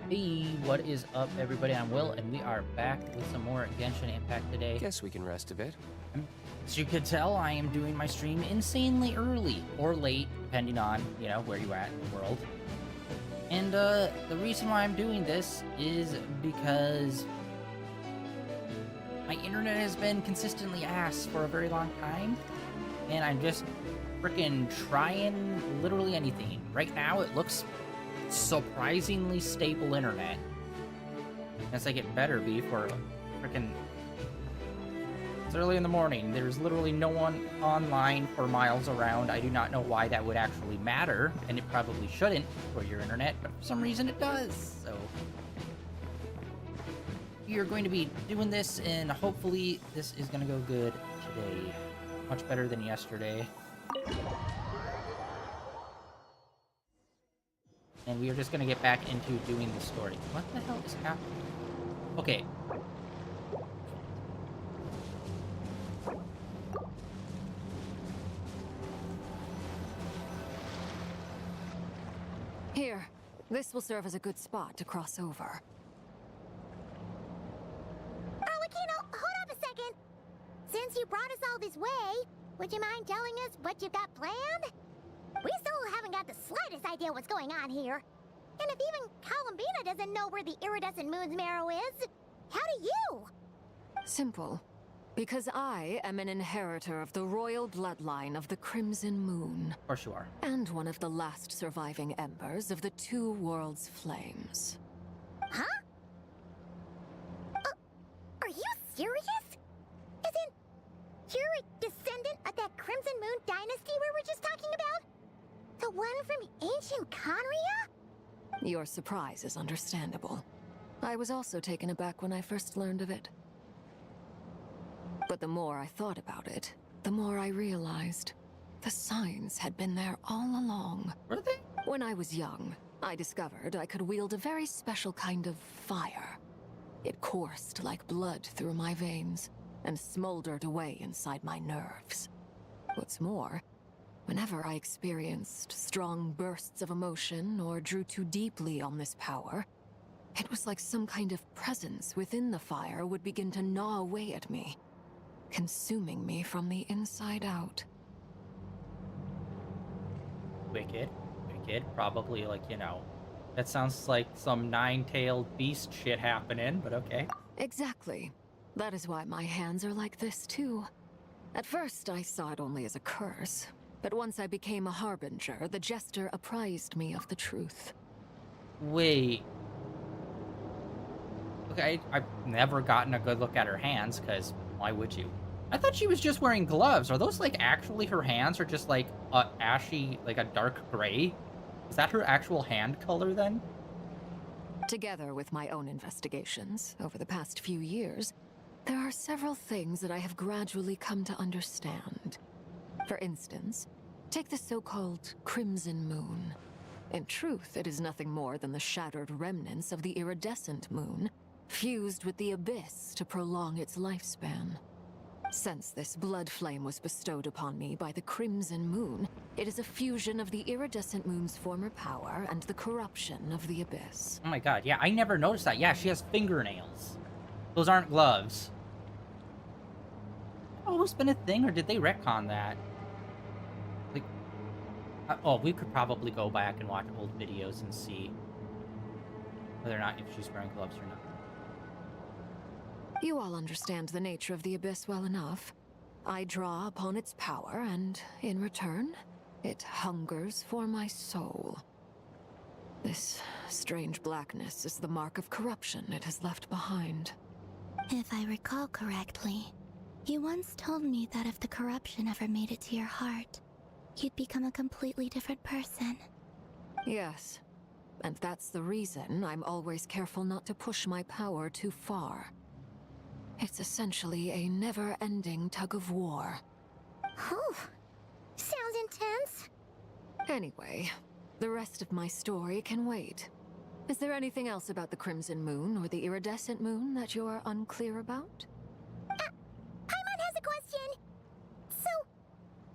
Hey, what is up, everybody? I'm Will, and we are back with some more Genshin Impact today. Guess we can rest a bit. As you could tell, I am doing my stream insanely early or late, depending on, where you're at in the world. And the reason why I'm doing this is because my internet has been consistently ass for a very long time, and I'm just freaking trying literally anything. Right now, it looks surprisingly stable internet. Guess like it better be for freaking. It's early in the morning. There's literally no one online for miles around. I do not know why that would actually matter, and it probably shouldn't for your internet, but for some reason it does. So you're going to be doing this, and hopefully this is going to go good today. Much better than yesterday. And we are just going to get back into doing the story. What the hell is happening? Okay. Here, this will serve as a good spot to cross over. Arlecchino, hold up a second. Since you brought us all this way, would you mind telling us what you've got planned? We still haven't got the slightest idea what's going on here. And if even Columbina doesn't know where the iridescent moon's marrow is, how do you? Simple. Because I am an inheritor of the royal bloodline of the Crimson Moon. Of course you are. And one of the last surviving embers of the Two Worlds' flames. Huh? Are you serious? As in, you're a descendant of that Crimson Moon dynasty we were just talking about? The one from ancient Conria? Your surprise is understandable. I was also taken aback when I first learned of it. But the more I thought about it, the more I realized the signs had been there all along. Were they? When I was young, I discovered I could wield a very special kind of fire. It coursed like blood through my veins and smoldered away inside my nerves. What's more, whenever I experienced strong bursts of emotion or drew too deeply on this power, it was like some kind of presence within the fire would begin to gnaw away at me, consuming me from the inside out. Wicked. Probably that sounds like some nine-tailed beast shit happening, but okay. Exactly. That is why my hands are like this too. At first, I saw it only as a curse. But once I became a harbinger, the jester apprised me of the truth. Wait. Okay, I've never gotten a good look at her hands, because why would you? I thought she was just wearing gloves. Are those, actually her hands, or just, a ashy, a dark gray? Is that her actual hand color, then? Together with my own investigations, over the past few years, there are several things that I have gradually come to understand. For instance, take the so-called Crimson Moon. In truth, it is nothing more than the shattered remnants of the iridescent moon, fused with the abyss to prolong its lifespan. Since this blood flame was bestowed upon me by the Crimson Moon, it is a fusion of the iridescent moon's former power and the corruption of the abyss. Oh my god, yeah, I never noticed that. Yeah, she has fingernails. Those aren't gloves. Always been a thing, or did they retcon that? We could probably go back and watch old videos and see whether or not if she's wearing gloves or not. You all understand the nature of the abyss well enough. I draw upon its power, and in return, it hungers for my soul. This strange blackness is the mark of corruption it has left behind. If I recall correctly, you once told me that if the corruption ever made it to your heart, you'd become a completely different person. Yes, and that's the reason I'm always careful not to push my power too far. It's essentially a never-ending tug-of-war. Oh, sounds intense. Anyway, the rest of my story can wait. Is there anything else about the Crimson Moon or the Iridescent Moon that you're unclear about? Paimon has a question. So,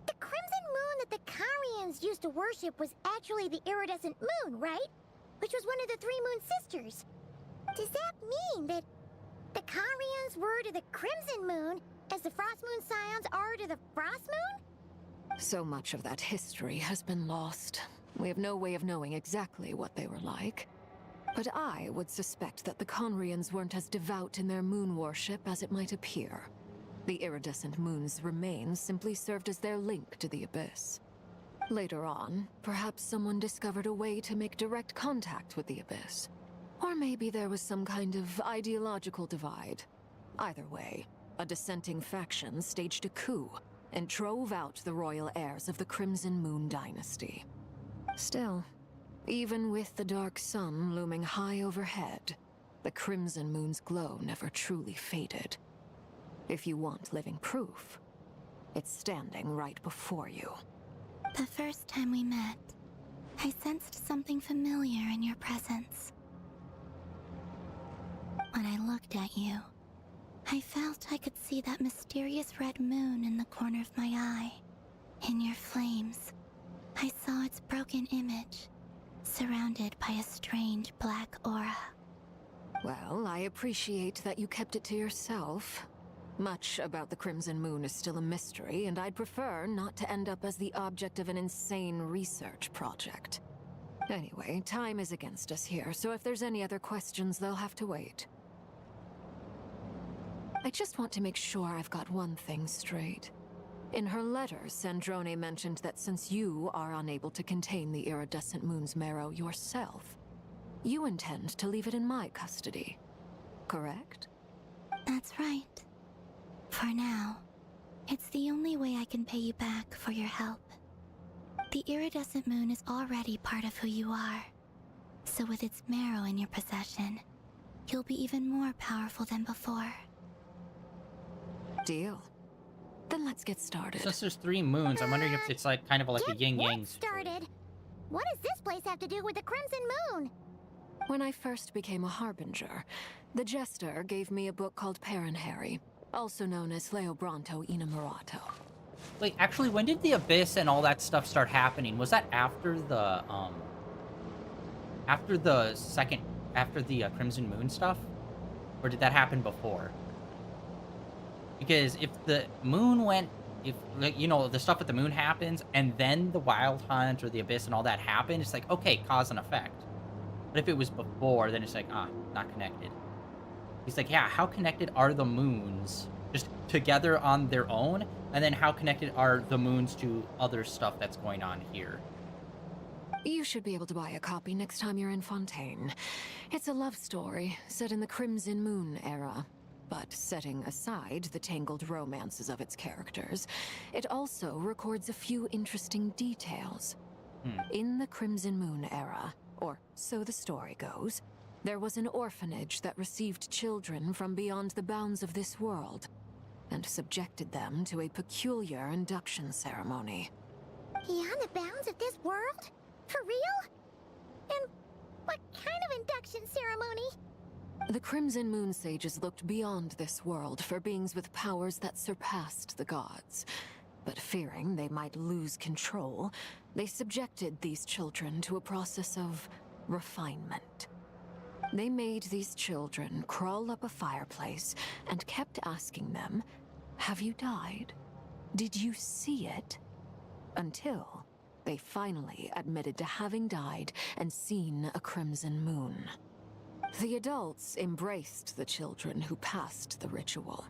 the Crimson Moon that the Carians used to worship was actually the iridescent moon, right? which was one of the Three Moon Sisters. Does that mean that the Conrians were to the Crimson Moon as the Frost Moon Scions are to the Frost Moon? So much of that history has been lost. We have no way of knowing exactly what they were like. But I would suspect that the Conrians weren't as devout in their moon worship as it might appear. The iridescent moon's remains simply served as their link to the Abyss. Later on, perhaps someone discovered a way to make direct contact with the Abyss. Or maybe there was some kind of ideological divide. Either way, a dissenting faction staged a coup and drove out the royal heirs of the Crimson Moon dynasty. Still, even with the dark sun looming high overhead, the Crimson Moon's glow never truly faded. If you want living proof, it's standing right before you. The first time we met, I sensed something familiar in your presence. When I looked at you, I felt I could see that mysterious red moon in the corner of my eye. In your flames, I saw its broken image, surrounded by a strange black aura. Well, I appreciate that you kept it to yourself. Much about the Crimson Moon is still a mystery, and I'd prefer not to end up as the object of an insane research project. Anyway, time is against us here, so if there's any other questions, they'll have to wait. I just want to make sure I've got one thing straight. In her letter, Sandrone mentioned that since you are unable to contain the iridescent moon's marrow yourself, you intend to leave it in my custody. Correct? That's right. For now, it's the only way I can pay you back for your help. The iridescent moon is already part of who you are. So with its marrow in your possession, you'll be even more powerful than before. Deal. Then let's get started. Since there's 3 moons, I'm wondering if it's like kind of like a Get yin-yang what started? What does this place have to do with the Crimson Moon? When I first became a Harbinger, the Jester gave me a book called Harry, also known as Leobranto Innamorato. Wait, actually, when did the Abyss and all that stuff start happening? Was that after the Crimson Moon stuff? Or did that happen before? Because if the moon went, if, like, you know, the stuff with the moon happens, and then the Wild Hunt or the Abyss and all that happened, it's like, okay, cause and effect. But if it was before, then it's like, not connected. He's like, yeah, how connected are the moons just together on their own? And then how connected are the moons to other stuff that's going on here? You should be able to buy a copy next time you're in Fontaine. It's a love story set in the Crimson Moon era. But setting aside the tangled romances of its characters, it also records a few interesting details. In the Crimson Moon era, or so the story goes, there was an orphanage that received children from beyond the bounds of this world, and subjected them to a peculiar induction ceremony. Beyond the bounds of this world? For real? And what kind of induction ceremony? The Crimson Moon sages looked beyond this world for beings with powers that surpassed the gods. But fearing they might lose control, they subjected these children to a process of refinement. They made these children crawl up a fireplace and kept asking them, "Have you died? Did you see it?" Until they finally admitted to having died and seen a crimson moon. The adults embraced the children who passed the ritual,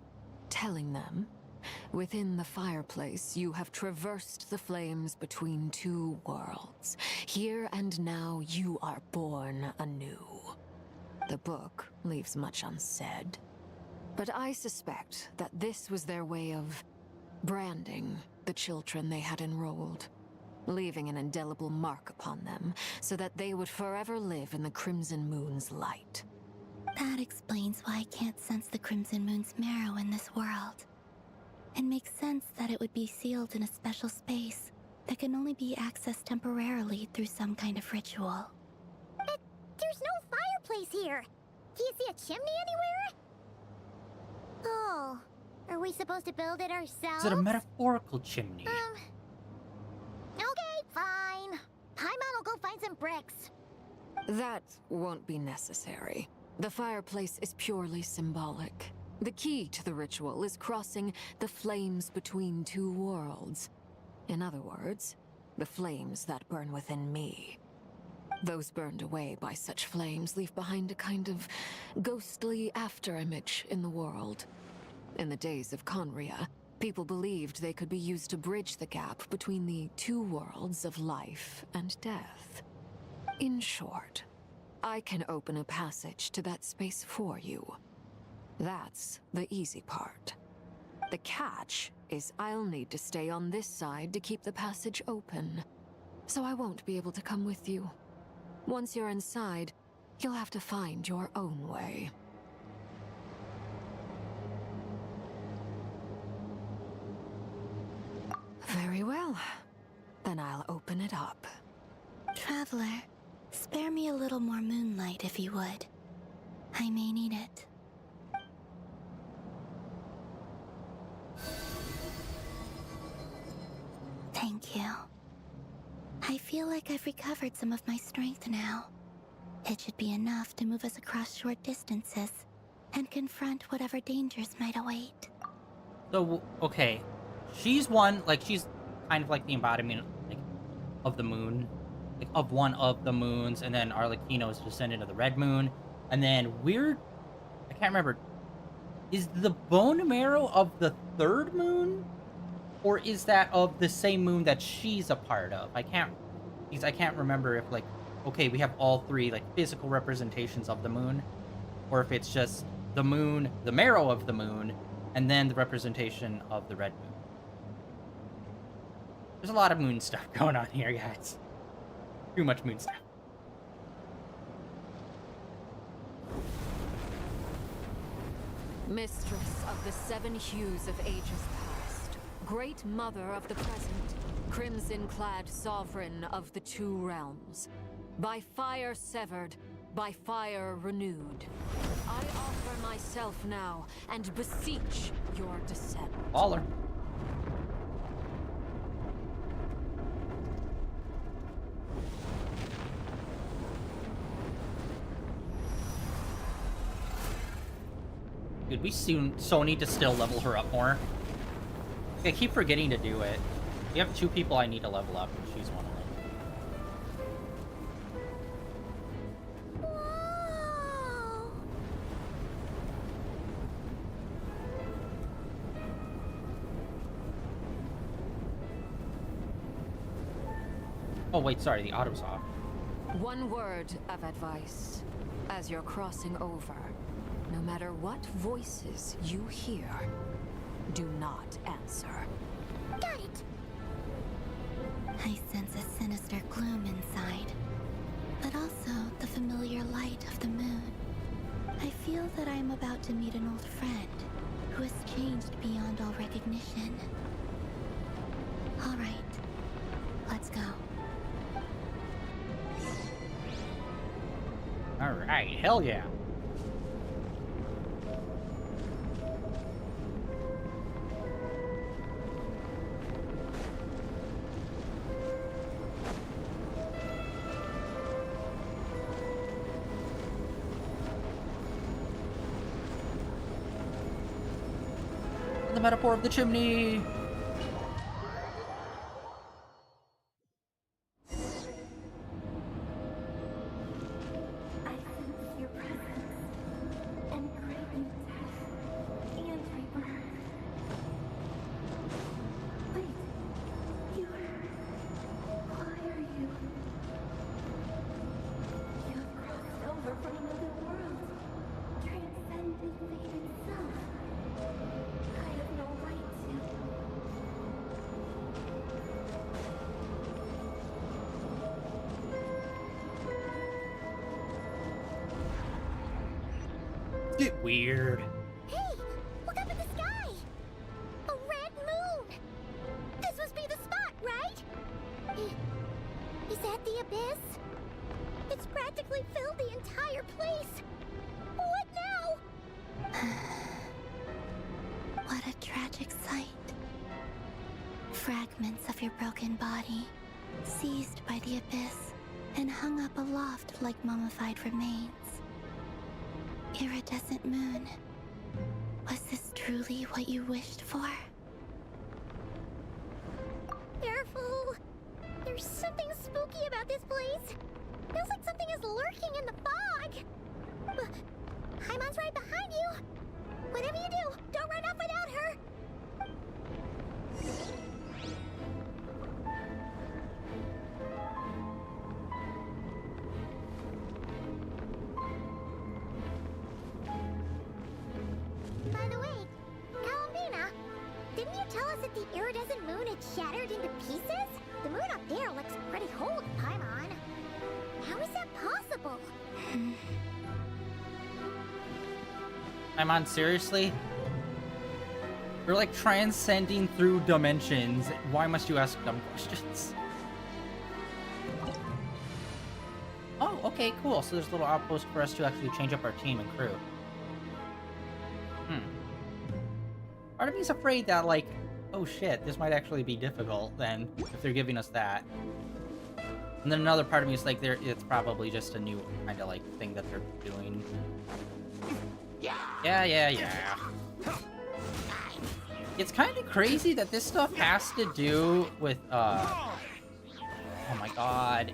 telling them, "Within the fireplace, you have traversed the flames between 2 worlds. Here and now, you are born anew." The book leaves much unsaid, but I suspect that this was their way of branding the children they had enrolled, leaving an indelible mark upon them so that they would forever live in the Crimson Moon's light. That explains why I can't sense the Crimson Moon's marrow in this world. It makes sense that it would be sealed in a special space that can only be accessed temporarily through some kind of ritual. But there's no fireplace here. Do you see a chimney anywhere? Oh, are we supposed to build it ourselves? Is it a metaphorical chimney? Okay, fine. Paimon will go find some bricks. That won't be necessary. The fireplace is purely symbolic. The key to the ritual is crossing the flames between two worlds. In other words, the flames that burn within me. Those burned away by such flames leave behind a kind of ghostly afterimage in the world. In the days of Conria, people believed they could be used to bridge the gap between the two worlds of life and death. In short, I can open a passage to that space for you. That's the easy part. The catch is I'll need to stay on this side to keep the passage open, so I won't be able to come with you. Once you're inside, you'll have to find your own way. Very well. Then I'll open it up. Traveler, spare me a little more moonlight if you would. I may need it. Thank you. I feel like I've recovered some of my strength now. It should be enough to move us across short distances and confront whatever dangers might await. So, okay. She's one, like, she's kind of like the embodiment, like, of the moon. Like, of one of the moons, and then Arlecchino is descendant of the red moon. And then I can't remember, is the bone marrow of the third moon? Or is that of the same moon that she's a part of? I can't remember if, like, okay, we have all three, like, physical representations of the moon, or if it's just the moon, the marrow of the moon, and then the representation of the red moon. There's a lot of moon stuff going on here, guys. Too much moon stuff. Mistress of the seven hues of ages past, great mother of the present, crimson-clad sovereign of the two realms, by fire severed, by fire renewed, I offer myself now and beseech your descent. Baller. Dude, we so need to still level her up more. I keep forgetting to do it. We have 2 people I need to level up, and she's one of them. Whoa! Oh, wait, sorry, the auto's off. One word of advice. As you're crossing over, no matter what voices you hear, do not answer. Got it! I sense a sinister gloom inside, but also the familiar light of the moon. I feel that I am about to meet an old friend who has changed beyond all recognition. All right, let's go. All right, hell yeah. The metaphor of the chimney. I sense your presence and craving death and rebirth. Wait, why are you? You have crossed over from another world, transcended fate itself. I have no right to. Get weird. Hey, look up at the sky! A red moon! This must be the spot, right? Is that the abyss? It's practically filled the entire place! What now? What a tragic sight. Fragments of your broken body, seized by the abyss, and hung up aloft like mummified remains. Iridescent moon. Was this truly what you wished for? Careful! There's something spooky about this place. Feels like something is lurking in the fog. Haimon's right behind you. Whatever you do, don't run off without her. By the way, Kalambina, didn't you tell us that the iridescent moon had shattered into pieces? The moon up there looks pretty cold, Paimon. How is that possible? Paimon, seriously? You're like transcending through dimensions. Why must you ask dumb questions? Oh, okay, cool. So there's a little outpost for us to actually change up our team and crew. Part of me's afraid that, like, oh shit, this might actually be difficult then, if they're giving us that. And then another part of me is like, it's probably just a new kind of, like, thing that they're doing. Yeah. It's kind of crazy that this stuff has to do with, oh my god.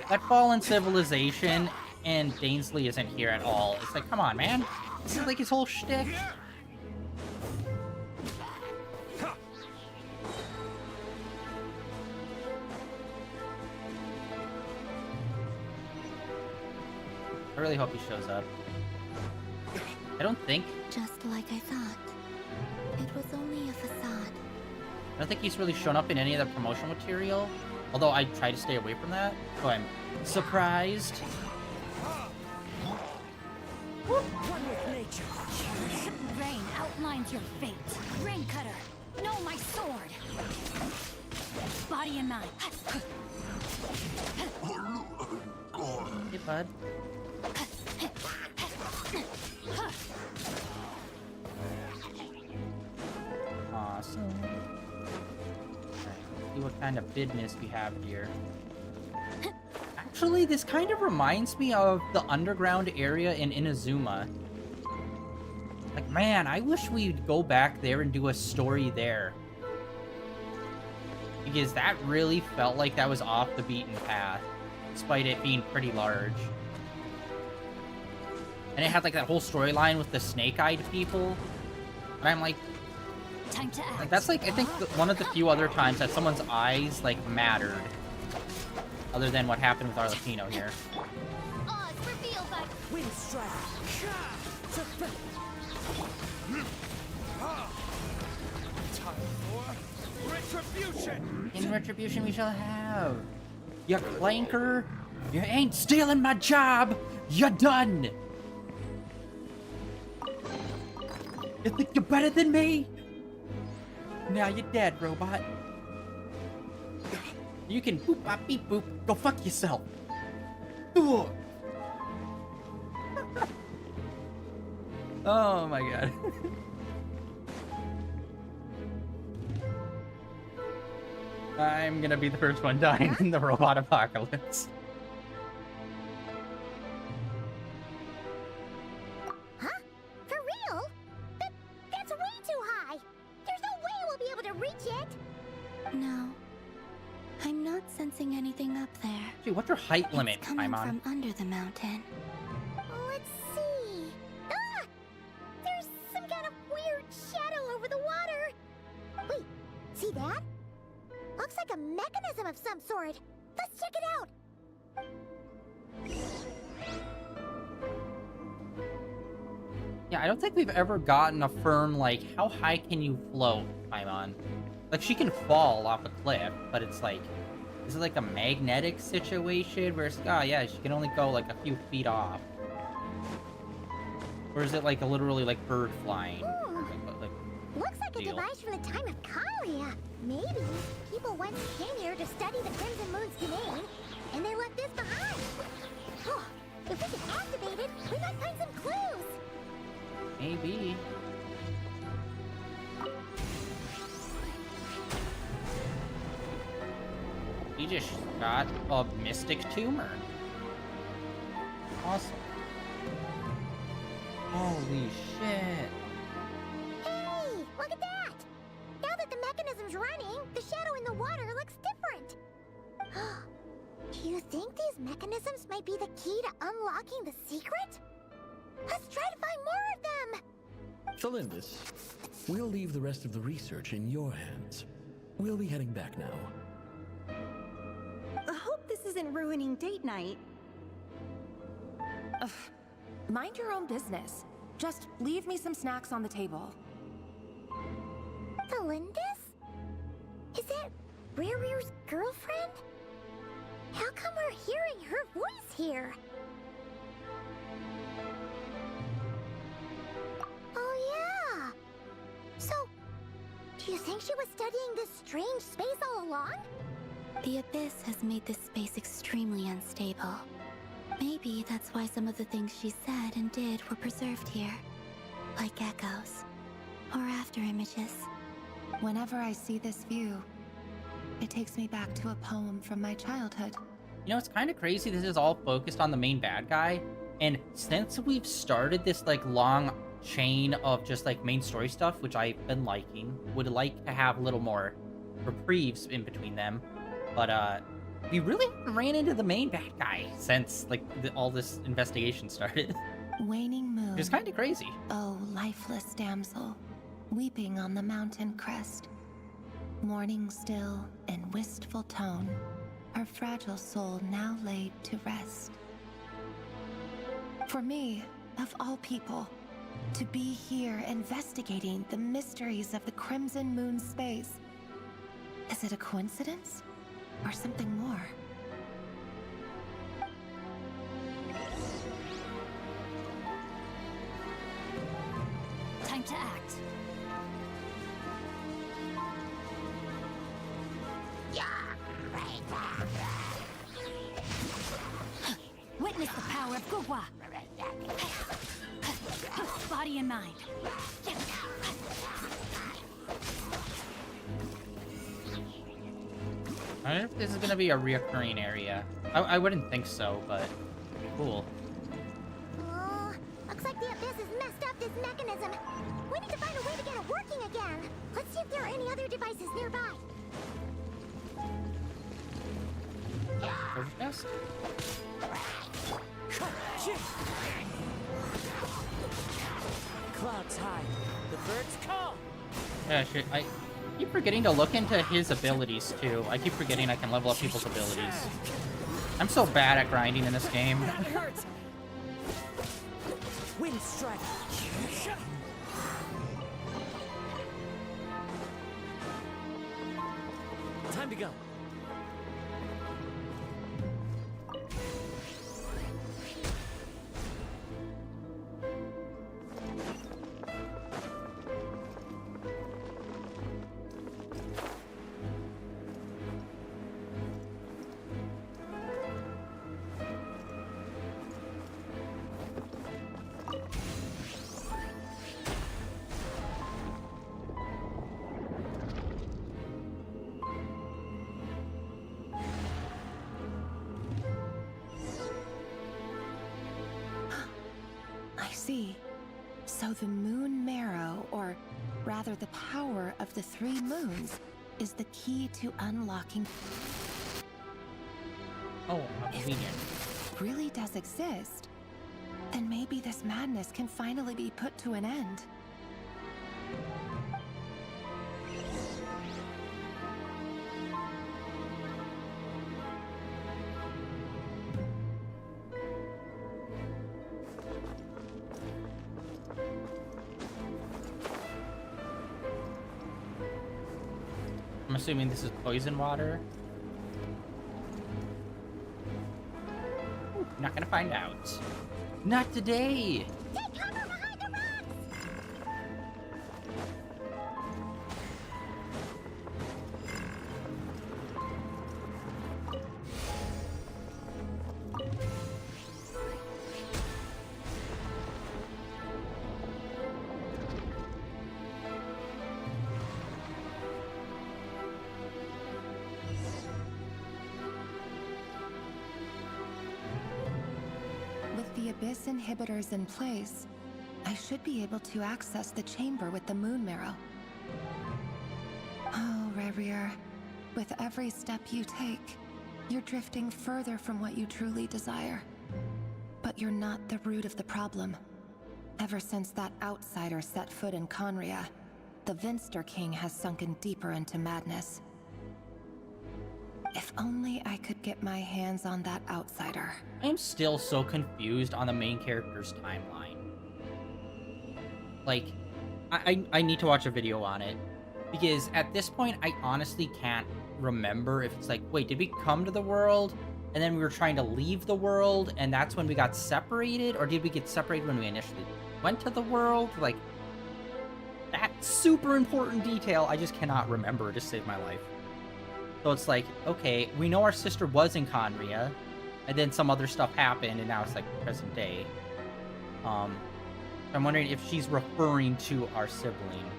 That fallen civilization, and Dainsley isn't here at all. It's like, come on, man. This is like his whole shtick. I really hope he shows up. I don't think... Just like I thought. It was only a facade. I don't think he's really shown up in any of the promotional material. Although I try to stay away from that. So I'm surprised. Rain outlines your fate. Rain cutter, know my sword. Body and mind. Hey, bud. Awesome. Alright, see what kind of business we have here. Actually, this kind of reminds me of the underground area in Inazuma. Like, man, I wish we'd go back there and do a story there. Because that really felt like that was off the beaten path, despite it being pretty large. And it had, like, that whole storyline with the snake-eyed people. And I'm like... Time to act. That's, like, I think one of the few other times that someone's eyes, like, mattered. Other than what happened with Arlecchino here. Oz, reveal by Wind strike. Time for retribution. In retribution we shall have. You clanker. You ain't stealing my job. You're done. You think you're better than me? Now you're dead, robot. You can boop bop beep boop. Go fuck yourself. Ugh. Oh my god. I'm gonna be the first one dying in the robot apocalypse. Huh? For real? That's way too high. There's no way we'll be able to reach it. No. I'm not sensing anything up there. Dude, what's your height limit, It's coming Paimon? from under the mountain. Let's see. Ah! There's some kind of weird shadow over the water. Wait, see that? Looks like a mechanism of some sort. Let's check it out. Yeah, I don't think we've ever gotten a firm, like, how high can you float, Paimon? Like, she can fall off a cliff, but it's like, is it like a magnetic situation where it's, oh yeah, she can only go like a few feet off? Or is it like a literally like bird flying? Like, Looks like a deal. device from the time of Kalia. Maybe people once came here to study the Crimson Moon's domain, and they left this behind. Oh, if we can activate it, we might find some clues. maybe. she just got a mystic tumor. Awesome. Holy shit. Hey, look at that! Now that the mechanism's running, the shadow in the water looks different. Do you think these mechanisms might be the key to unlocking the secret? Let's try to find more of them! Celindus, we'll leave the rest of the research in your hands. We'll be heading back now. I hope this isn't ruining date night. Ugh. Mind your own business. Just leave me some snacks on the table. Celindus? Is that Rear's girlfriend? How come we're hearing her voice here? Oh yeah! So, do you think she was studying this strange space all along? The Abyss has made this space extremely unstable. Maybe that's why some of the things she said and did were preserved here. Like echoes. Or after images. Whenever I see this view, it takes me back to a poem from my childhood. You know, it's kind of crazy this is all focused on the main bad guy. And since we've started this, like, long chain of just, like, main story stuff, which I've been liking, would like to have a little more reprieves in between them. But, we really haven't ran into the main bad guy since, like, all this investigation started. Waning moon. It's kind of crazy. Oh, lifeless damsel, weeping on the mountain crest. Mourning still in wistful tone, her fragile soul now laid to rest. For me, of all people, to be here investigating the mysteries of the Crimson Moon space. Is it a coincidence? Or something more? Time to act. Witness the power of Gugwa. Body and mind. I wonder if this is going to be a reoccurring area. I wouldn't think so, but cool. Oh, looks like the Abyss has messed up this mechanism. We need to find a way to get it working again. Let's see if there are any other devices nearby. Overcast? Clouds high. The birds call. Yeah, shit. I keep forgetting to look into his abilities, too. I keep forgetting I can level up people's abilities. I'm so bad at grinding in this game. That hurts. Wind strike. Time to go. I see. So the moon marrow, or rather the power of the 3 moons, is the key to unlocking. Oh, how convenient. If it really does exist, then maybe this madness can finally be put to an end. I'm assuming this is poison water. Ooh, not gonna find out. Not today! Take cover behind the rocks! the Abyss inhibitors in place, I should be able to access the chamber with the moon marrow. Oh, Rerir, with every step you take, you're drifting further from what you truly desire. But you're not the root of the problem. Ever since that outsider set foot in Conria, the Vinster King has sunken deeper into madness. If only I could get my hands on that outsider. I am still so confused on the main character's timeline. Like, I need to watch a video on it. Because at this point, I honestly can't remember if it's like, wait, did we come to the world? And then we were trying to leave the world, and that's when we got separated? Or did we get separated when we initially went to the world? Like, that super important detail, I just cannot remember to save my life. So it's like, okay, we know our sister was in Conria, and then some other stuff happened, and now it's like present day. I'm wondering if she's referring to our sibling.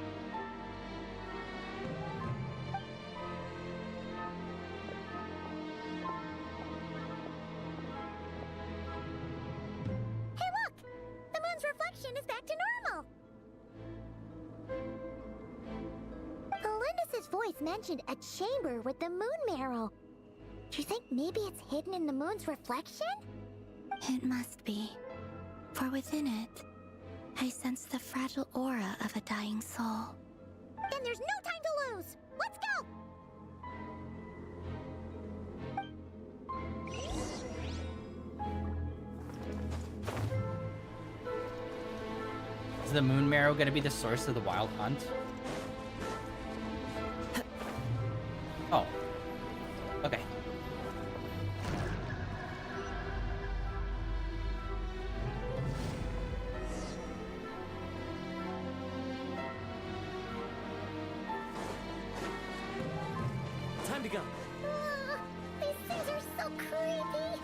Hey, look! The moon's reflection is back to normal! Elendis' voice mentioned a chamber with the moon marrow. Do you think maybe it's hidden in the moon's reflection? It must be. For within it, I sense the fragile aura of a dying soul. Then there's no time to lose! Let's go! Is the moon marrow going to be the source of the wild hunt? Oh. Okay. Time to go. These things are so creepy!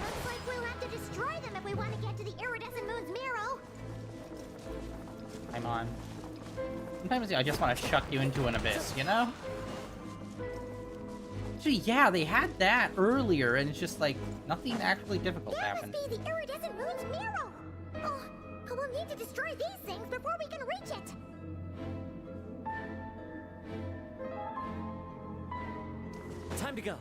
Looks like we'll have to destroy them if we want to get to the iridescent moon's marrow! I'm on. Sometimes I just want to chuck you into an abyss, you know? Actually, yeah, they had that earlier, and it's just like, nothing actually difficult happened. That must be the iridescent moon's marrow! Oh, but we'll need to destroy these things before we can reach it! Time to go.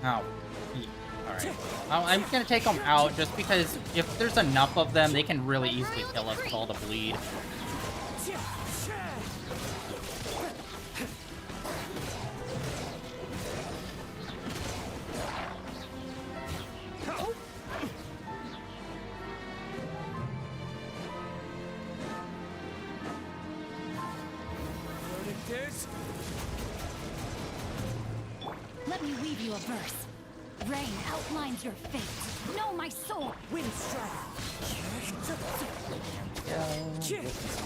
Oh. Alright. I'm gonna take them out just because if there's enough of them, they can really easily kill us with all the bleed. Let me weave you a verse. Rain outlines your fate. Know my sword. Wind strike.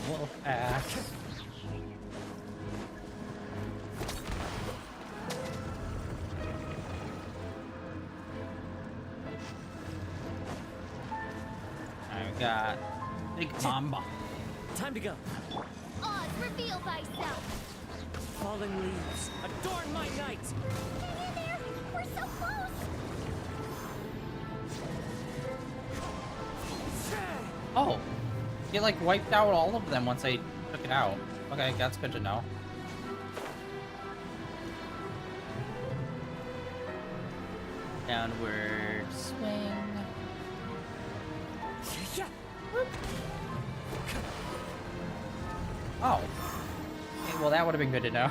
Wolf ash. I've got big mamba. Time to go. Oz, reveal thyself! Falling leaves, adorn my night. Hang in there! We're so close! Oh, it like wiped out all of them once I took it out. Okay, that's good to know. Downward swing. Oh. Okay, well, that would have been good to know.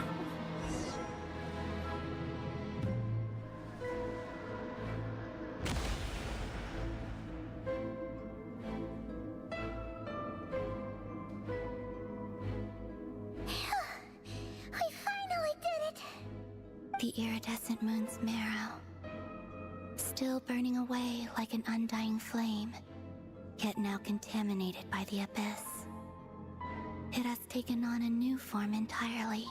We finally did it! The iridescent moon's marrow, still burning away like an undying flame, yet now contaminated by the abyss. It has taken on a new form entirely.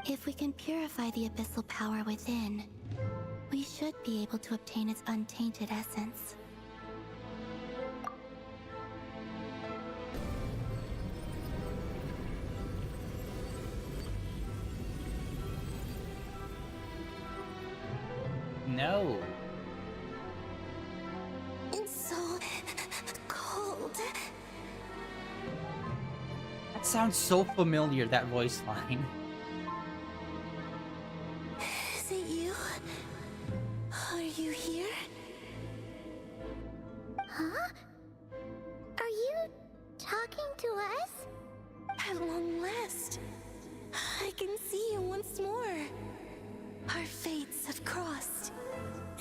If we can purify the abyssal power within, we should be able to obtain its untainted essence. No. It's so cold. That sounds so familiar, that voice line. Is it you? Are you here? Huh? Are you talking to us? At long last, I can see you once more. Our fates have crossed,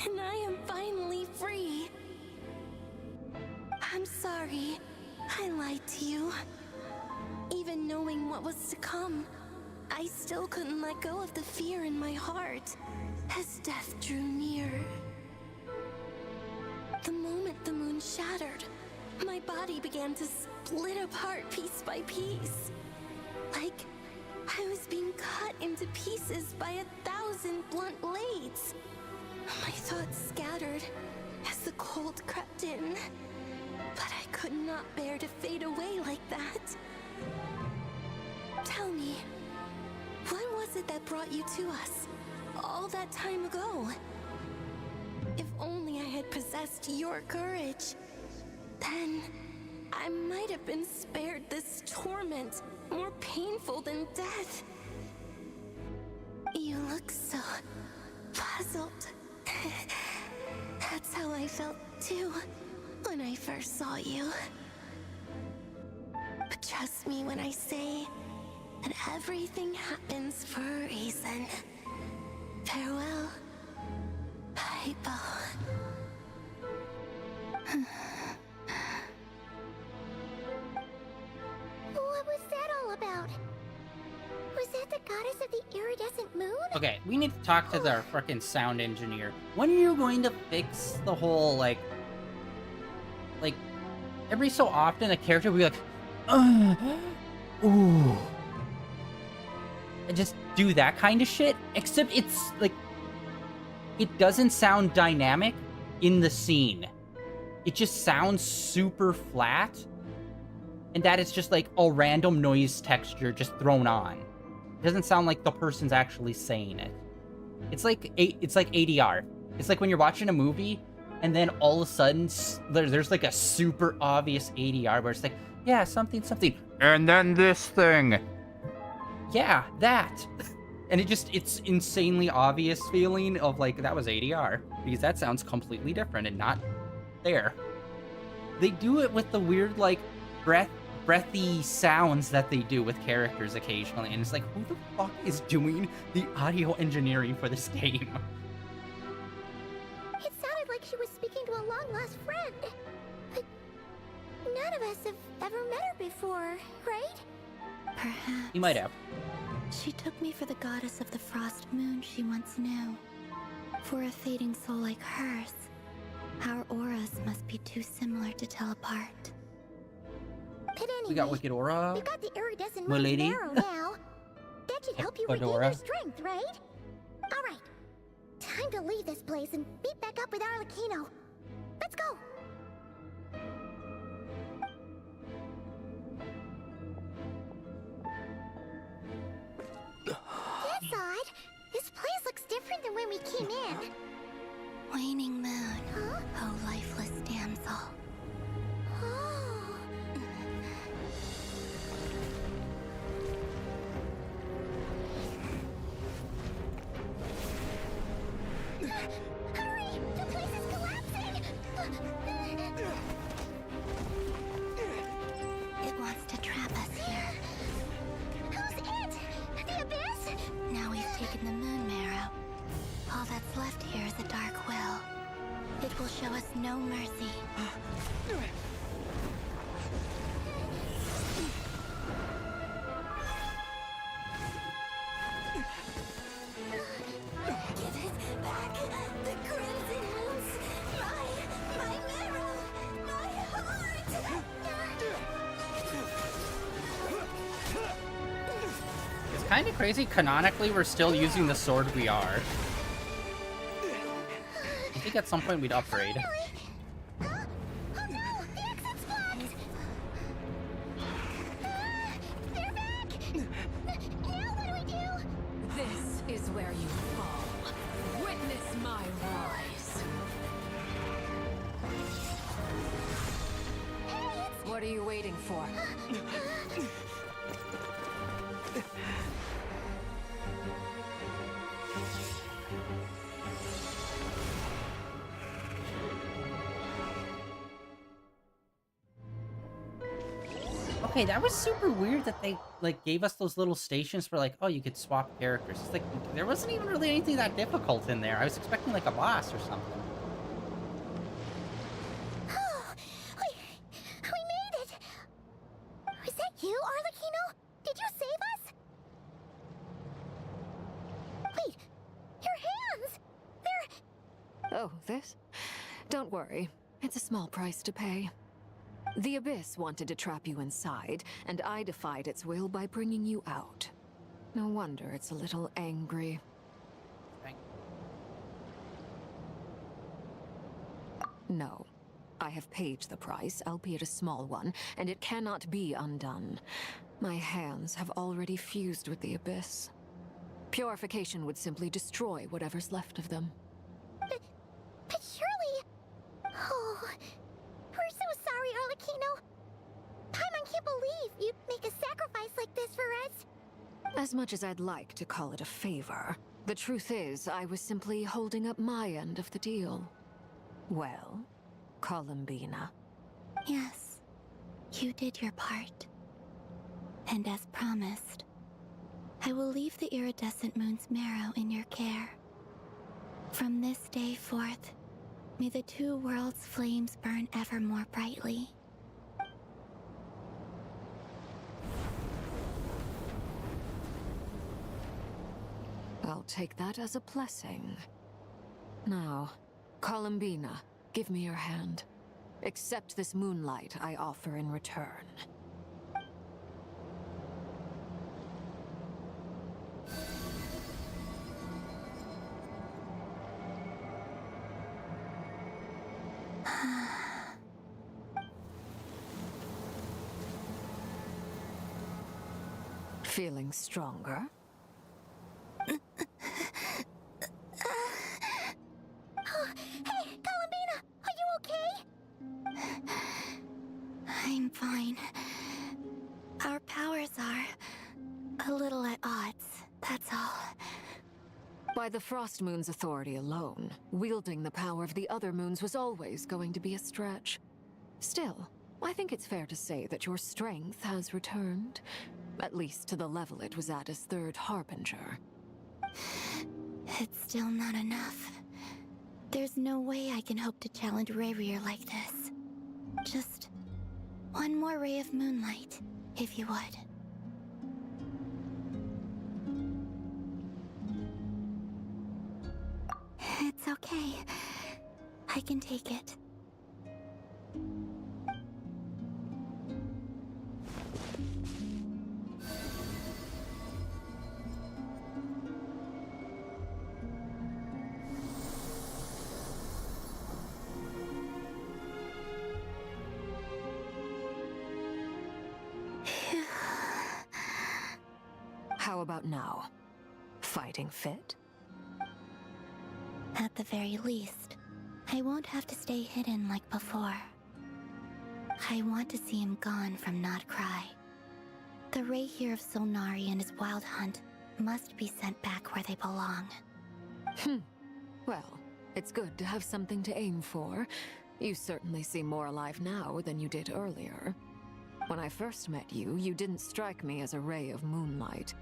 and I am finally free. I'm sorry, I lied to you. Even knowing what was to come, I still couldn't let go of the fear in my heart as death drew near. The moment the moon shattered, my body began to split apart piece by piece. Like I was being cut into pieces by 1,000 blunt blades. My thoughts scattered as the cold crept in. But I could not bear to fade away like that. Tell me, what was it that brought you to us all that time ago? If only I had possessed your courage, then I might have been spared this torment more painful than death. You look so puzzled. That's how I felt too when I first saw you. But trust me when I say that everything happens for a reason. Farewell, Hypo. What was that all about? Was that the goddess of the iridescent moon? Okay, we need to talk to the frickin' sound engineer. When are you going to fix the whole, like, every so often a character will be like, ooh. And just do that kind of shit, except it's, like, it doesn't sound dynamic in the scene. It just sounds super flat, and that it's just, like, a random noise texture just thrown on. It doesn't sound like the person's actually saying it. It's like ADR. It's like when you're watching a movie, and then all of a sudden, there's like a super obvious ADR where it's like, yeah, something, and then this thing. Yeah, that. And it's insanely obvious feeling of like, that was ADR, because that sounds completely different and not there. They do it with the weird, like, breathy sounds that they do with characters occasionally, and it's like, who the fuck is doing the audio engineering for this game? It sounded like she was speaking to a long-lost friend. But none of us have ever met her before, right? Perhaps. You might have. She took me for the goddess of the frost moon she once knew. For a fading soul like hers, our auras must be too similar to tell apart. But anyway, We got Wicked Aura. we've got the iridescent My moon's lady. marrow now. That should help you regain Fedora. your strength, right? All right, time to leave this place and meet back up with Arlecchino. Let's go. That's odd. This place looks different than when we came in. Waning moon, Huh? oh lifeless damsel. Oh. Hurry! The place is collapsing! It wants to trap us here. Who's it? The abyss? Now we've taken the moon marrow. All that's left here is a dark will. It will show us no mercy. Give it back! The crimson moons! My marrow! My heart! It's kind of crazy. Canonically, we're still using the sword we are. I think at some point we'd upgrade. Huh? Oh no! The exit spot! They're back! Now what do we do? This is where you fall. Witness my wrath. What are you waiting for? Okay, that was super weird that they, like, gave us those little stations for, like, oh, you could swap characters. It's like, there wasn't even really anything that difficult in there. I was expecting, like, a boss or something. Oh, we made it! Was that you, Arlecchino? Did you save us? Wait, your hands! They're... Oh, this? Don't worry. It's a small price to pay. The Abyss wanted to trap you inside, and I defied its will by bringing you out. No wonder it's a little angry. Thank No. I have paid the price, albeit a small one, and it cannot be undone. My hands have already fused with the Abyss. Purification would simply destroy whatever's left of them. But surely... Oh... We're so sorry, Arlecchino. Paimon can't believe you'd make a sacrifice like this for us. As much as I'd like to call it a favor, the truth is I was simply holding up my end of the deal. Well, Columbina. Yes, you did your part. And as promised, I will leave the iridescent moon's marrow in your care. From this day forth, may the two worlds' flames burn ever more brightly. I'll take that as a blessing. Now, Columbina, give me your hand. Accept this moonlight I offer in return. Feeling stronger? Hey, Columbina! Are you okay? I'm fine. Our powers are a little at odds, that's all. By the Frost Moon's authority alone, wielding the power of the other moons was always going to be a stretch. Still, I think it's fair to say that your strength has returned. At least to the level it was at as Third Harbinger. It's still not enough. There's no way I can hope to challenge Rayrier like this. Just one more ray of moonlight, if you would. It's okay. I can take it. How about now? Fighting fit? At the very least, I won't have to stay hidden like before. I want to see him gone from Not Cry. The Ray here of Solnari and his wild hunt must be sent back where they belong. Well, it's good to have something to aim for. You certainly seem more alive now than you did earlier. When I first met you, you didn't strike me as a ray of moonlight.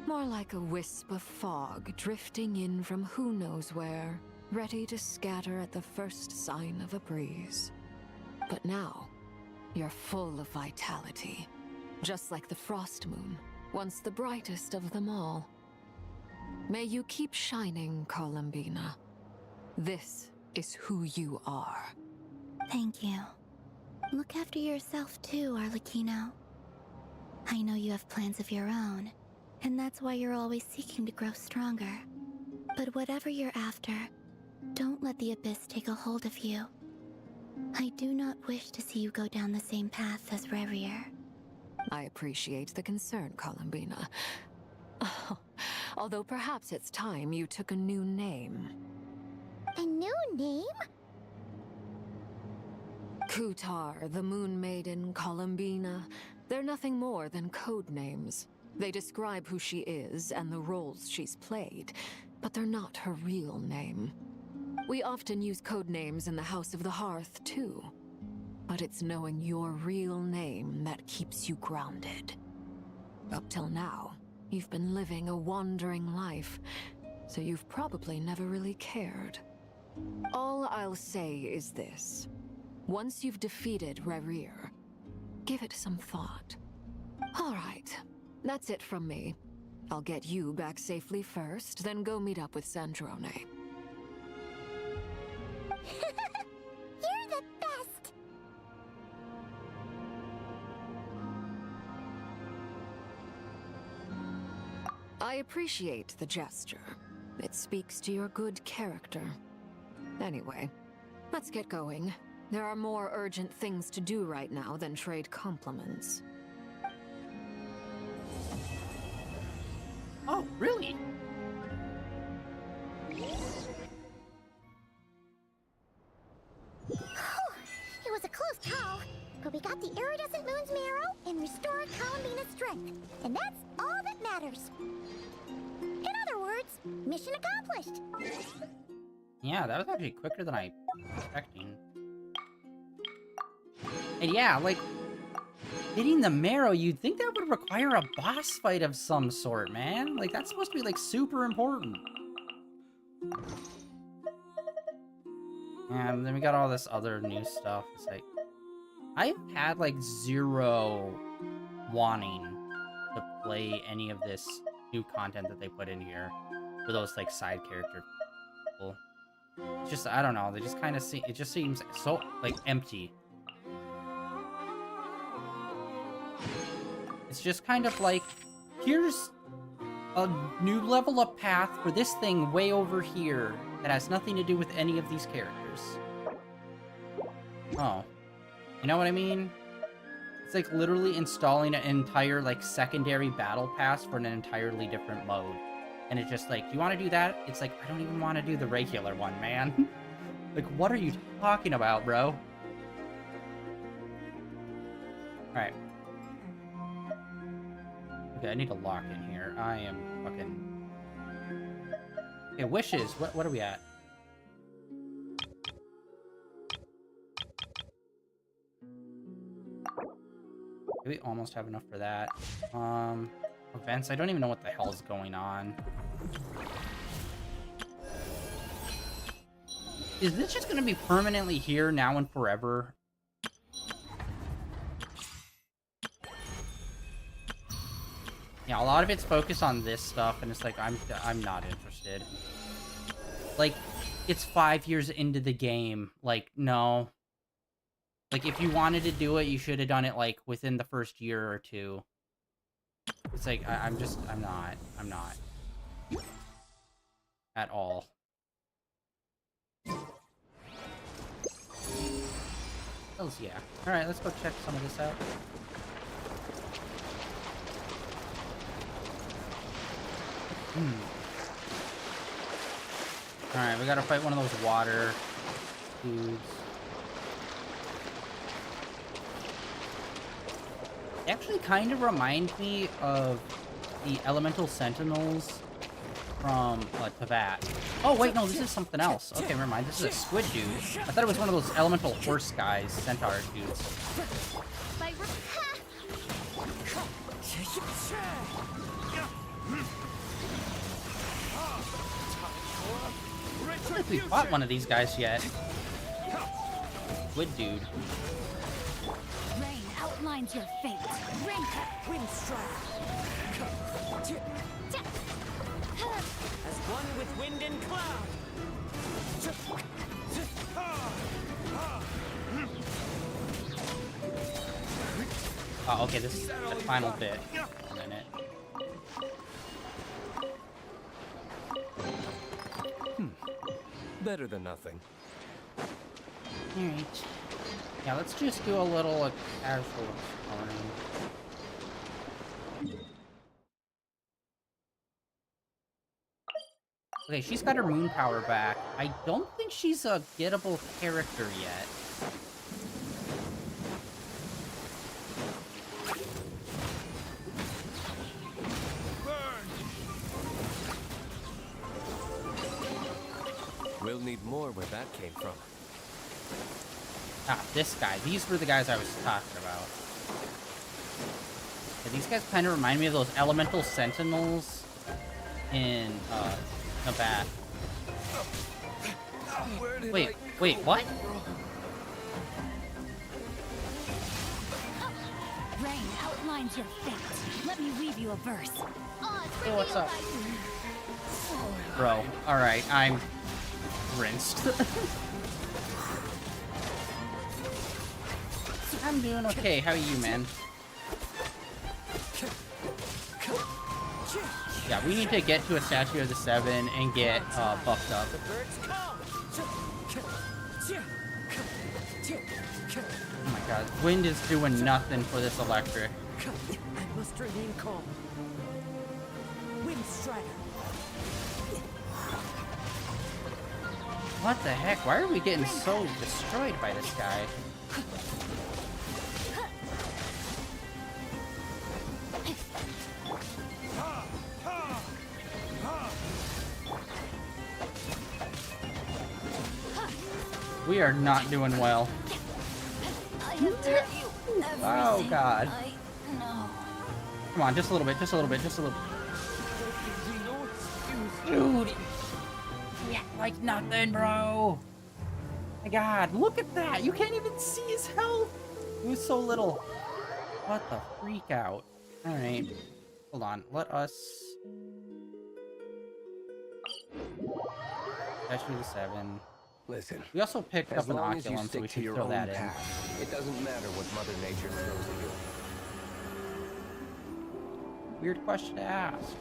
More like a wisp of fog drifting in from who knows where, ready to scatter at the first sign of a breeze. But now, you're full of vitality, just like the Frost Moon, once the brightest of them all. May you keep shining, Columbina. This is who you are. Thank you. Look after yourself too, Arlecchino. I know you have plans of your own, and that's why you're always seeking to grow stronger. But whatever you're after, don't let the Abyss take a hold of you. I do not wish to see you go down the same path as Rayrier. I appreciate the concern, Columbina. Although perhaps it's time you took a new name. A new name? Kutar, the Moon Maiden, Columbina, they're nothing more than code names. They describe who she is and the roles she's played, but they're not her real name. We often use code names in the House of the Hearth, too. But it's knowing your real name that keeps you grounded. Up till now, you've been living a wandering life, so you've probably never really cared. All I'll say is this. Once you've defeated Rerir, give it some thought. All right, that's it from me. I'll get you back safely first, then go meet up with Sandrone. You're the best! I appreciate the gesture. It speaks to your good character. Anyway, let's get going. There are more urgent things to do right now than trade compliments. Oh, really? It was a close call, but we got the iridescent moon's marrow and restored Columbina's strength, and that's all that matters. In other words, mission accomplished. Yeah, that was actually quicker than I was expecting. And yeah, like, hitting the marrow, you'd think that would require a boss fight of some sort, man. Like, that's supposed to be, like, super important. And then we got all this other new stuff. It's like, I've had, like, zero wanting to play any of this new content that they put in here for those, like, side character people. It's just, I don't know, they just kind of see, it just seems so, like, empty. It's just kind of like, here's a new level up path for this thing way over here that has nothing to do with any of these characters. Oh. You know what I mean? It's like literally installing an entire, like, secondary battle pass for an entirely different mode. And it's just like, you want to do that? It's like, I don't even want to do the regular one, man. Like, what are you talking about, bro? Alright. Okay, I need to lock in here. I am fucking... Okay, wishes. What are we at? We almost have enough for that. Events. I don't even know what the hell's going on. Is this just gonna be permanently here now and forever? Yeah, a lot of it's focused on this stuff, and it's like, I'm not interested. Like, it's 5 years into the game. Like, no. Like, if you wanted to do it, you should have done it, like, within the first year or two. It's like, I'm not. At all. Hells yeah. Alright, let's go check some of this out. Alright, we gotta fight one of those water dudes. They actually kind of remind me of the elemental sentinels from Teyvat. Oh wait, no, this is something else. Okay, never mind. This is a squid dude. I thought it was one of those elemental horse guys, centaur dudes. I don't think we fought one of these guys yet. Squid dude. Rain outlines your fate. Rain. Wind strike. As one with wind and cloud. Oh, okay, this is the final bit. A minute. Better than nothing. Alright. Yeah, let's just do a little casual exploring. Okay, she's got her moon power back. I don't think she's a gettable character yet. need more where that came from. Ah, this guy. These were the guys I was talking about. Yeah, these guys kind of remind me of those elemental sentinels in Teyvat. Wait, what? Rain outlines your fate. Let me weave you a verse. Hey, what's up? Bro, alright, I'm rinsed. I'm doing okay. How are you, man? Yeah, we need to get to a statue of the 7 and get buffed up. Oh my god, wind is doing nothing for this electric. I must remain calm. Wind Strider. What the heck? Why are we getting so destroyed by this guy? We are not doing well. Oh god. Come on, just a little bit, just a little bit, just a little bit. Dude! Yeah, like nothing, bro! My god, look at that! You can't even see his health! It was so little. What the freak out? Alright. Hold on, let us... Statue of the 7. Listen. We also picked up an Oculum, so we should throw that in. It doesn't matter what Mother Nature throws at you. Weird question to ask.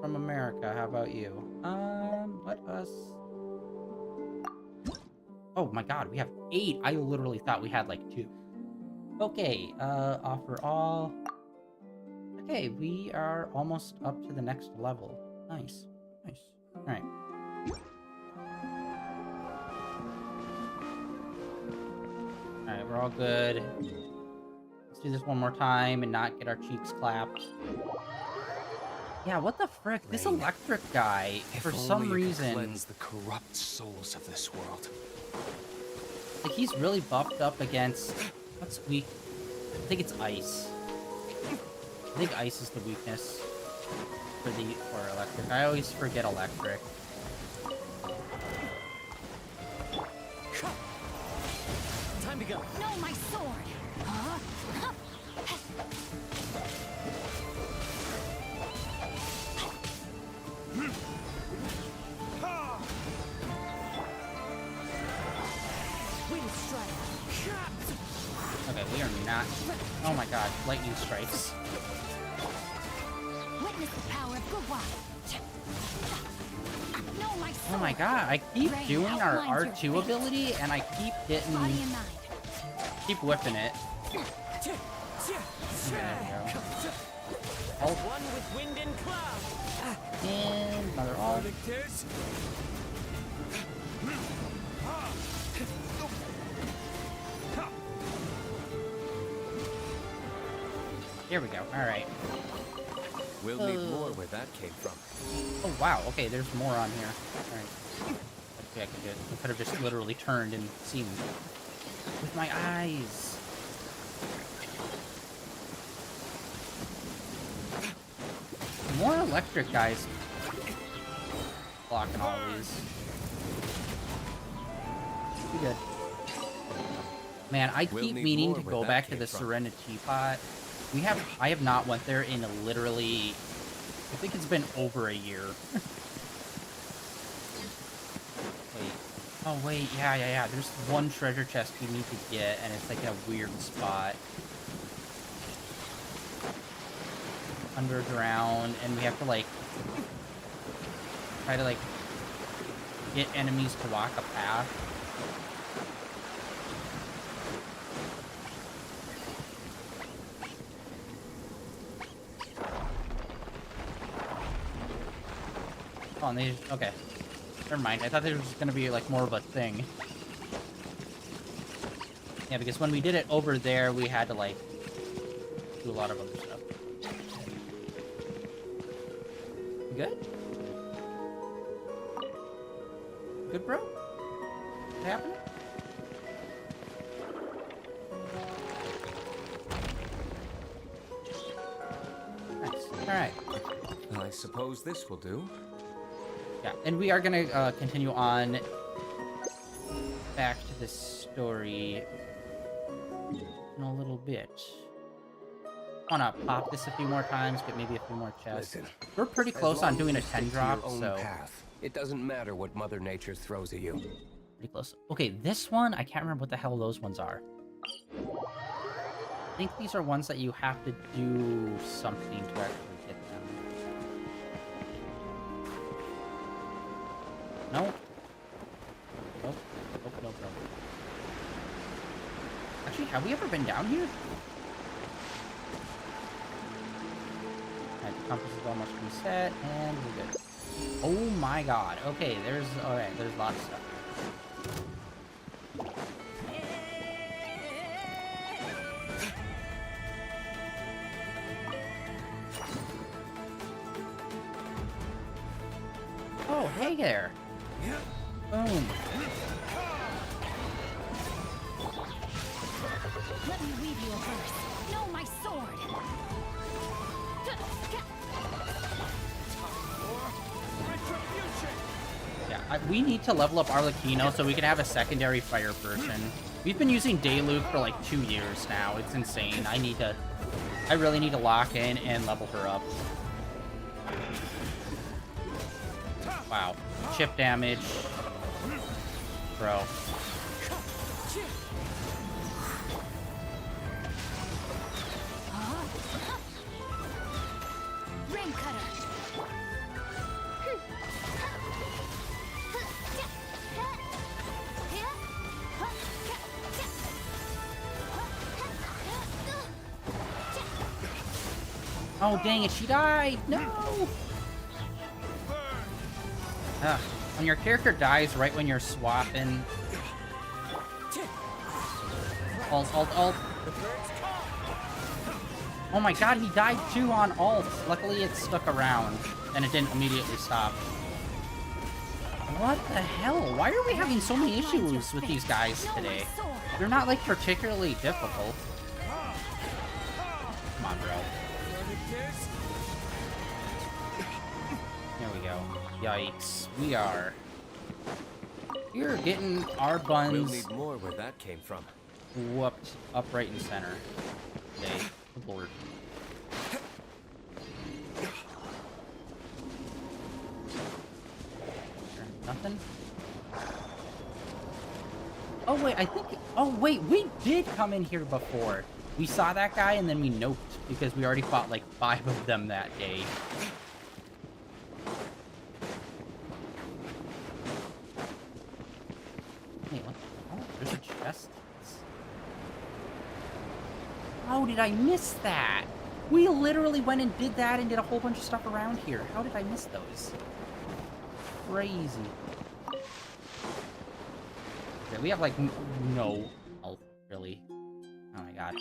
From America, how about you? Let us... Oh my god, we have 8! I literally thought we had like 2. Okay, offer all... Okay, we are almost up to the next level. Nice. Nice. Alright. Alright, we're all good. Let's do this one more time and not get our cheeks clapped. Yeah, what the frick? This electric guy, for some reason... cleanse the corrupt souls of this world. Like, he's really buffed up against... What's weak? I think it's ice. I think ice is the weakness for electric. I always forget electric. Time to go. No, my sword. Huh? Wind Strider. Okay, we are not... Oh my god, lightning strikes. Witness the power of Gurwa. No, my sword. Oh my god, I keep Rain doing our outlines your R2 fate. ability, and I keep getting... Body and mind. Keep whipping it. Okay, there we go. Oh, One with wind and cloud. and another all. Here we go. Alright. We'll need more where that came from. Oh, wow. Okay, there's more on here. Alright. Okay, I could have just literally turned and seen with my eyes. More electric guys blocking all these. Be good. Man, I keep meaning to go back to the Serenity Pot. I have not went there in literally, I think it's been over a year. Wait. Oh wait, yeah. There's one treasure chest we need to get, and it's like in a weird spot. Underground, and we have to like try to like get enemies to walk a path. Oh, and they just, okay. Never mind. I thought there was gonna be like more of a thing. Yeah, because when we did it over there, we had to like do a lot of other stuff. Good? Good, bro? What happened? Nice. Alright. I suppose this will do. Yeah, and we are gonna continue on back to this story in a little bit. I wanna pop this a few more times, get maybe a few more chests. Listen, we're pretty close on doing a 10 drop, your own so path. It doesn't matter what Mother Nature throws at you. pretty close. Okay, this one, I can't remember what the hell those ones are. I think these are ones that you have to do something to actually get them. No. Nope. Nope, nope, nope. Actually, have we ever been down here? Alright, the compass is almost reset, and we're good. Oh my god. Okay, alright, there's a lot of stuff. Oh, hey there. Boom. Let me weave you a verse. No, my sword. Yeah, we need to level up Arlecchino so we can have a secondary fire person. We've been using Dayluk for like 2 years now. It's insane. I really need to lock in and level her up. Wow. Chip damage. Bro. Rain cutter. Oh, dang it, she died! No! When your character dies right when you're swapping... Alt. Oh my god, he died too on alt. Luckily it stuck around, and it didn't immediately stop. What the hell? Why are we having so many issues with these guys today? They're not, like, particularly difficult. Come on, bro. There we go. Yikes. We're getting our buns We'll need more where that came from. whooped up right in center. Okay, good lord. Nothing? Oh wait, oh wait, we did come in here before. We saw that guy and then we noped because we already fought like 5 of them that day. Wait, what? Oh, there's a chest. How did I miss that? We literally went and did that and did a whole bunch of stuff around here. How did I miss those? Crazy. Okay, we have like no health, really. Oh my god.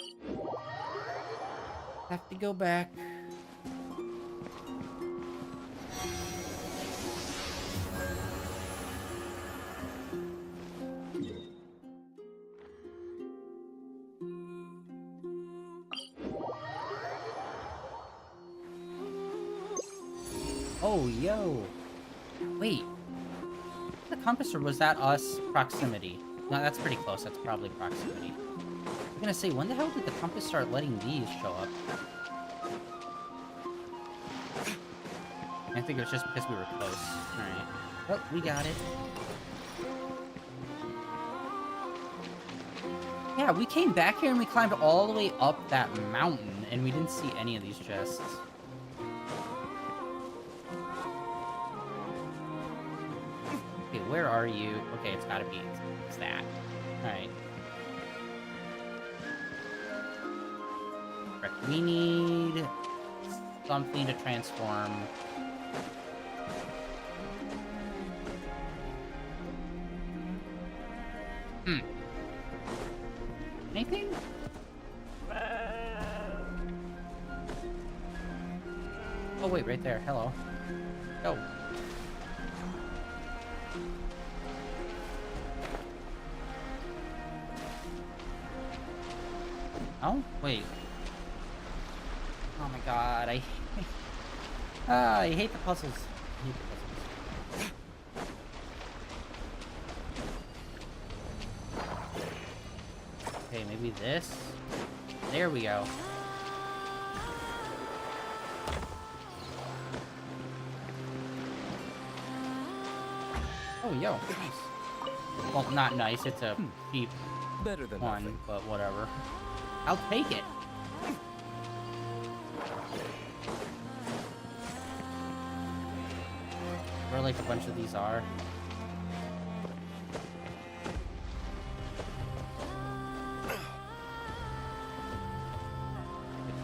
Have to go back. Oh, yo. Wait. The compass, or was that us proximity? No, that's pretty close. That's probably proximity. I'm gonna say, when the hell did the compass start letting these show up? I think it was just because we were close. Alright. Well, we got it. Yeah, we came back here and we climbed all the way up that mountain, and we didn't see any of these chests. Okay, where are you? Okay, it's gotta be... It's that. Alright. We need something to transform. Anything? Oh wait, right there. Hello. Go. Oh, wait. Oh my god, I hate the puzzles. I hate the puzzles. Okay, maybe this? There we go. Oh, yo, nice. Well, not nice, it's a cheap Better than one, nothing. but whatever. I'll take it. Where like a bunch of these are.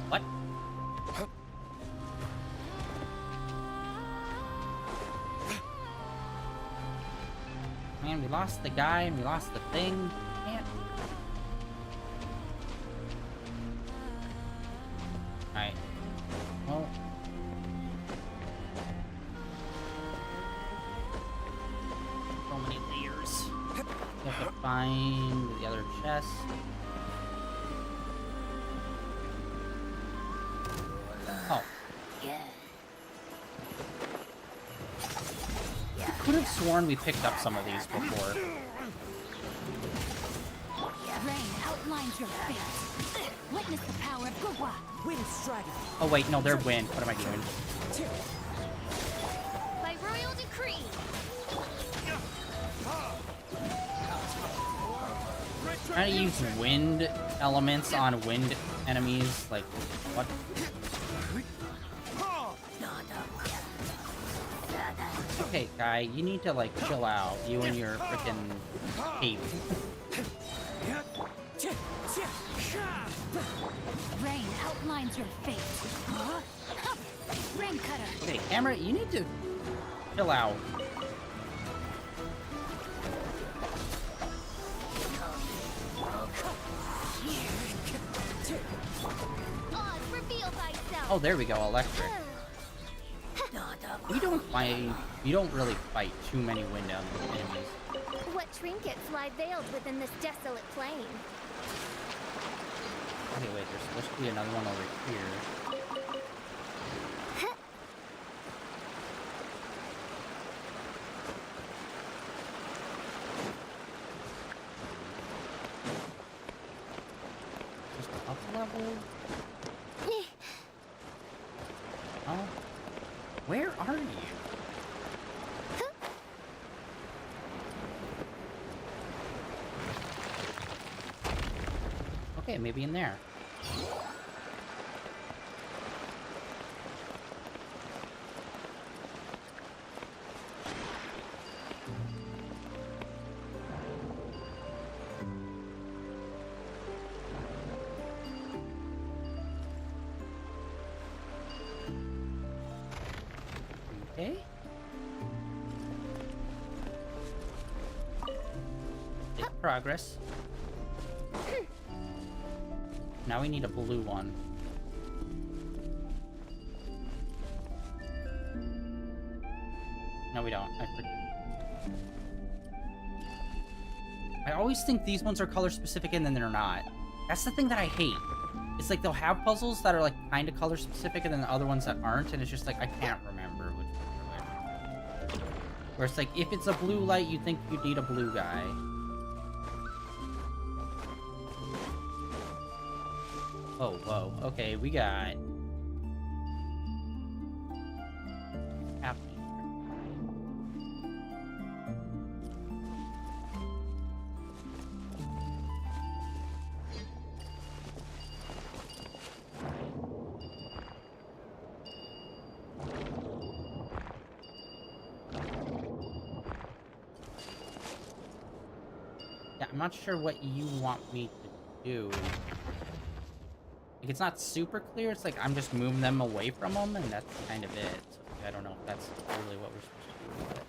What? Man, we lost the guy and we lost the thing. Man. Alright. Well. So many layers. You have to find the other chest. Oh. I could have sworn we picked up some of these before. Rain outlines your fate. Witness the power of Gugwa. Wind strategy. Oh wait, no, they're wind. What am I doing? By royal decree. Trying to use wind elements on wind enemies, like, what? Okay, guy, you need to, like, chill out. You and your frickin' cape. Rain outlines your fate. Rain cutter. Okay, camera, you need to chill out. Oz, reveal thyself. Oh, there we go, electric. We don't really fight too many wind enemies. What trinkets lie veiled within this desolate plain? Okay, wait, there's supposed to be another one over here. Just up a level? Oh. Where are you? Okay, maybe in there. Okay. Make progress. Now we need a blue one. No, we don't. I always think these ones are color specific and then they're not. That's the thing that I hate. It's like they'll have puzzles that are like kind of color specific and then the other ones that aren't, and it's just like I can't remember which ones are which. Where it's like if it's a blue light, you think you need a blue guy. Oh, whoa. Okay, we got... happening Yeah, I'm not sure what you want me to do. Like, it's not super clear. It's like I'm just moving them away from them, and that's kind of it. So I don't know if that's really what we're supposed to do with it.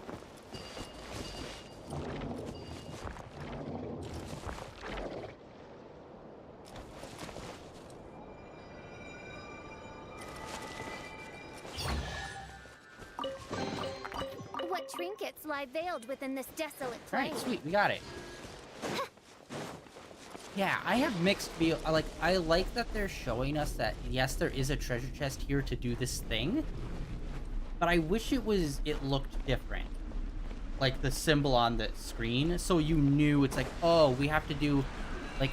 secrets lie veiled within this desolate plain. Alright, sweet, we got it. Yeah, I have mixed feel. I like that they're showing us that yes, there is a treasure chest here to do this thing, but I wish it looked different. Like the symbol on the screen, so you knew it's like, oh, we have to do like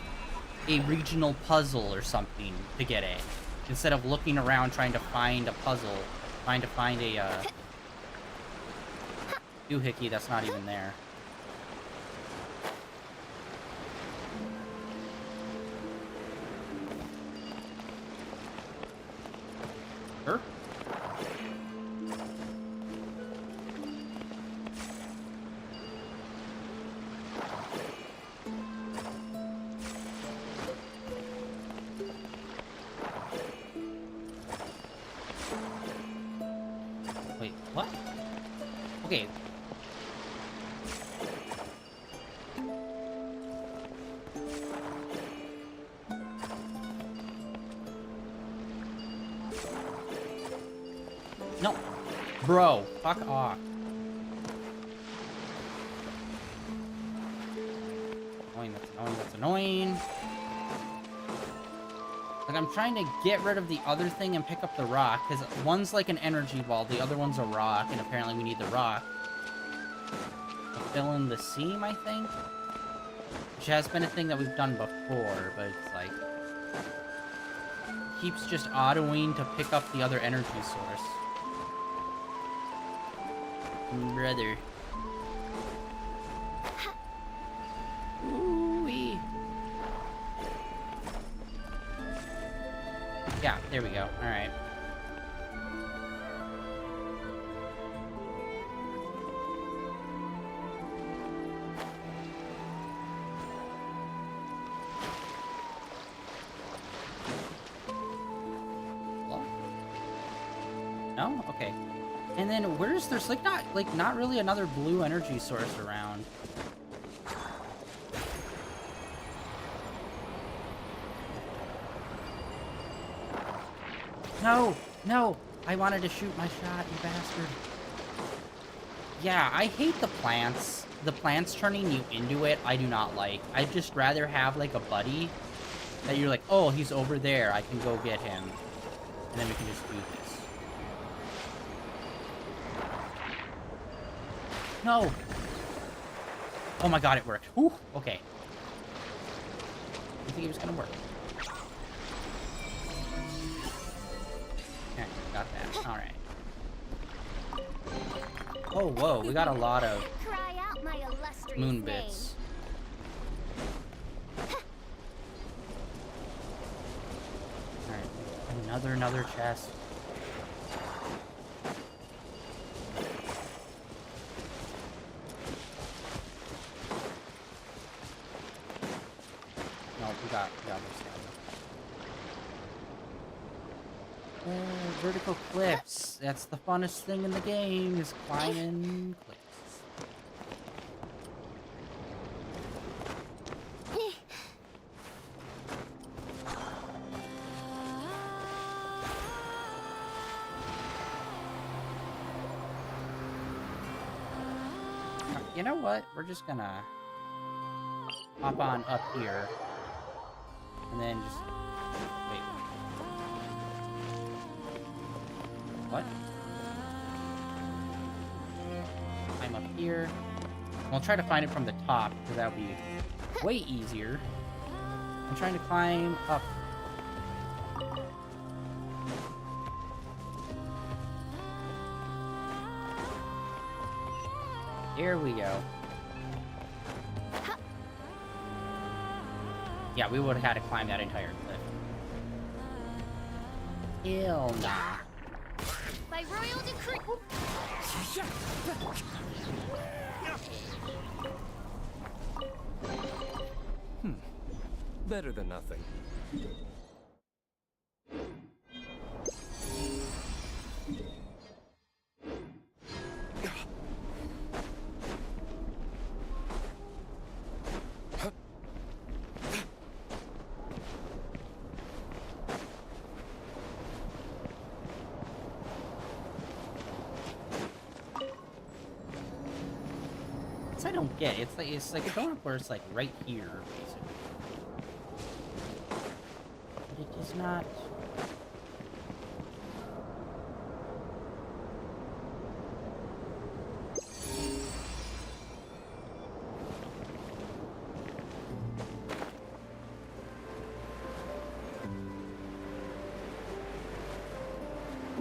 a regional puzzle or something to get it, instead of looking around trying to find a puzzle, trying to find a doohickey that's not even there. Sure. Wait, what? Okay. No. Bro, fuck off. Annoying, that's annoying, that's annoying. Like, I'm trying to get rid of the other thing and pick up the rock, because one's like an energy ball, the other one's a rock, and apparently we need the rock to fill in the seam, I think? Which has been a thing that we've done before, but it's like... keeps just autoing to pick up the other energy source. Brother. Ooh-wee. Yeah, there we go. Alright. Hello? No? Okay. And then there's like not really another blue energy source around. No! No! I wanted to shoot my shot, you bastard. Yeah, I hate the plants. The plants turning you into it, I do not like. I'd just rather have, like, a buddy that you're like, oh, he's over there, I can go get him. And then we can just do this. No! Oh my god, it worked. Whew, okay. I think it was gonna work. Okay, got that. Alright. Oh, whoa, we got a lot of Cry out, my illustrious moon name. bits. Alright, another chest. No, we got this one. Oh, vertical cliffs. That's the funnest thing in the game, is climbing cliffs. You know what? We're just gonna hop on up here. And then just... wait. What? I'm up here. We'll try to find it from the top, because that would be way easier. I'm trying to climb up. There we go. Yeah, we would have had to climb that entire cliff. Hell nah. By royal decree. Better than nothing. I don't get. It's like a donut where it's like right here, basically. But it does not.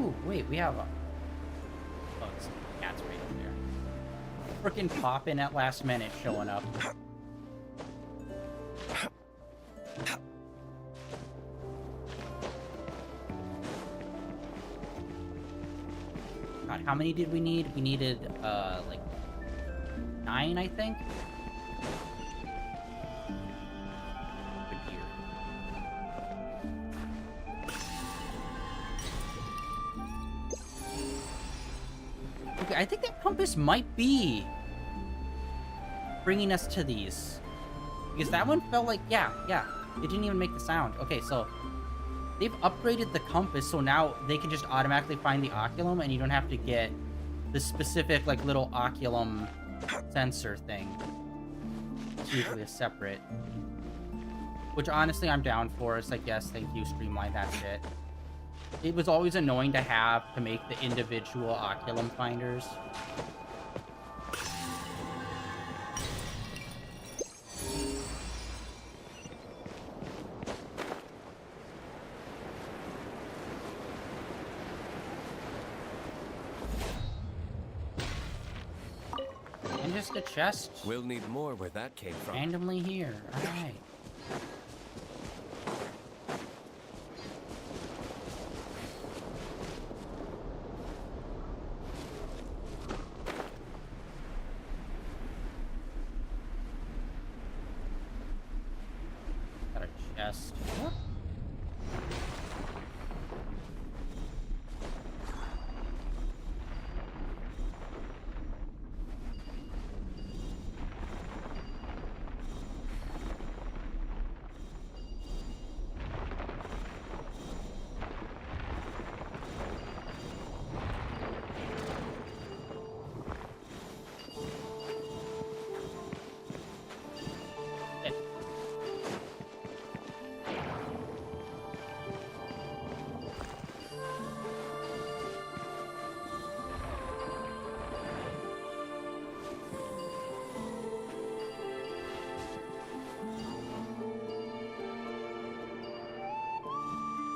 Ooh, wait, we have a. Oh, it's cat's right up there. Frickin' poppin' at last minute showing up. God, how many did we need? We needed, like 9, I think. Good year. Okay, I think that compass might be bringing us to these. Because that one felt like, yeah, it didn't even make the sound. Okay, so they've upgraded the compass, so now they can just automatically find the oculum, and you don't have to get the specific, like, little oculum sensor thing. It's usually a separate. Which, honestly, I'm down for. It's like, yes, thank you, streamline that shit. It was always annoying to have to make the individual oculum finders. And just a chest. We'll need more where that came from. Randomly here. Alright. Got a chest. What?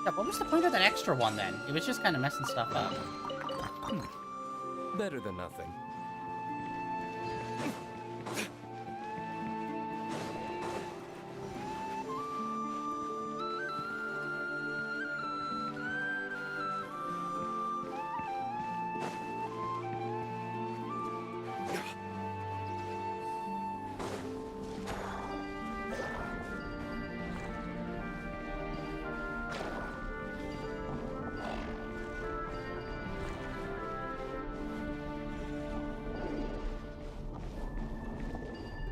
Yeah, what was the point of that extra one then? It was just kind of messing stuff up. Better than nothing.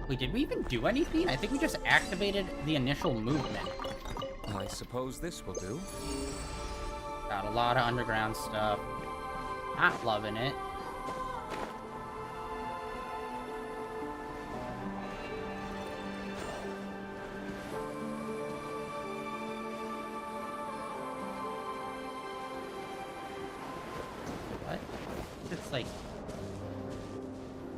Wait, did we even do anything? I think we just activated the initial movement. I suppose this will do. Got a lot of underground stuff. Not loving it. What? It's like...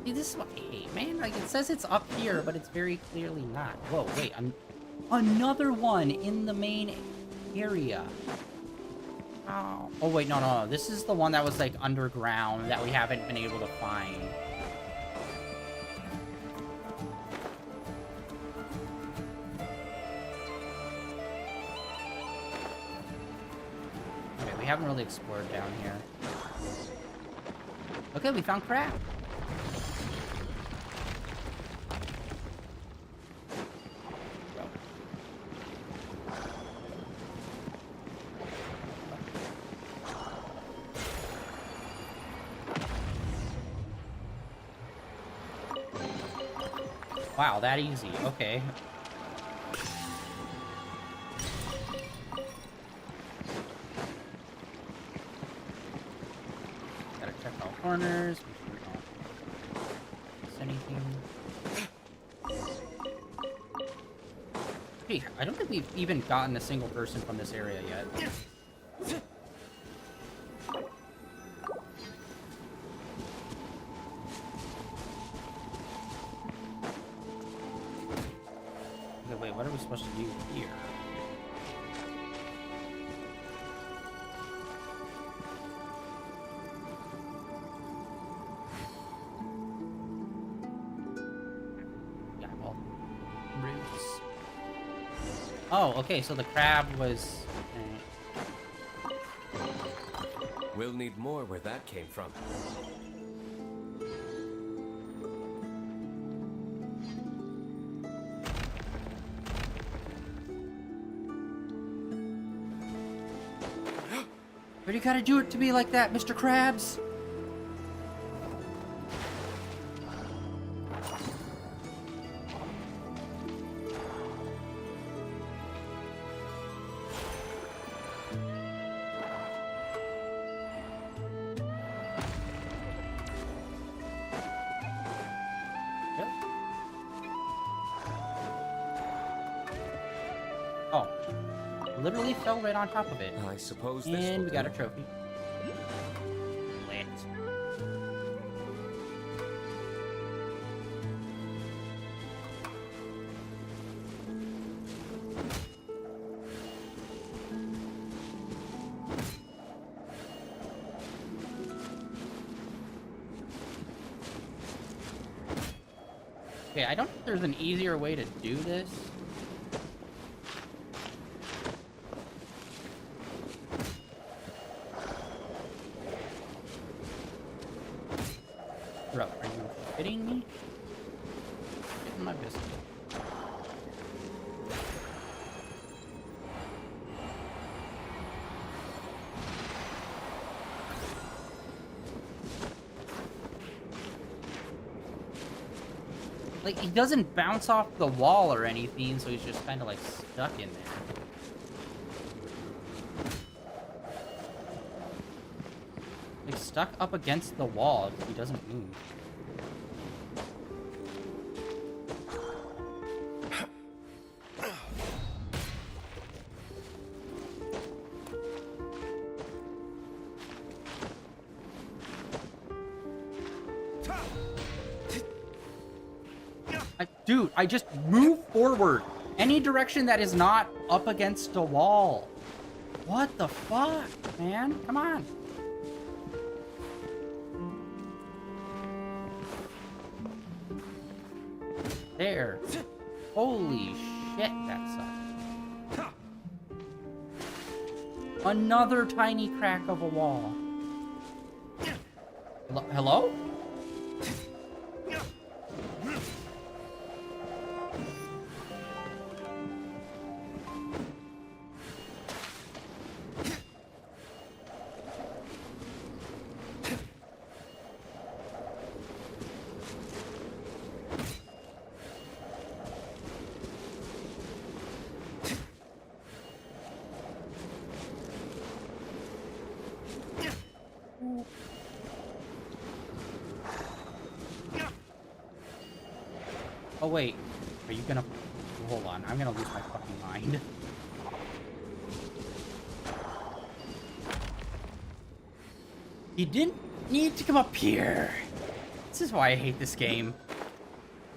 See, this is what I hate, man. Like, it says it's up here, but it's very clearly not. Whoa, wait, another one in the main area. Oh. Oh, wait, no. This is the one that was, like, underground that we haven't been able to find. Okay, we haven't really explored down here. Okay, we found crap. Wow, that easy. Okay. Gotta check all corners. Make sure we don't miss anything. Actually, I don't think we've even gotten a single person from this area yet. Okay, wait, what are we supposed to do here? Yeah, well, roots. Oh, okay, so the crab was... We'll need more where that came from. But you gotta do it to be like that, Mr. Krabs! Yep. Oh. Literally fell right on top of it. I suppose this And will we got do. a trophy. Lit. Okay, I don't think there's an easier way to do this. Bro, are you kidding me? Get in my business. Like, he doesn't bounce off the wall or anything, so he's just kind of like stuck in there. Like, stuck up against the wall if he doesn't move. Dude, I just move forward. Any direction that is not up against a wall. What the fuck, man? Come on. There. Holy shit, that sucks. Another tiny crack of a wall. Hello? Oh wait, are you gonna... Hold on, I'm gonna lose my fucking mind. You didn't need to come up here. This is why I hate this game.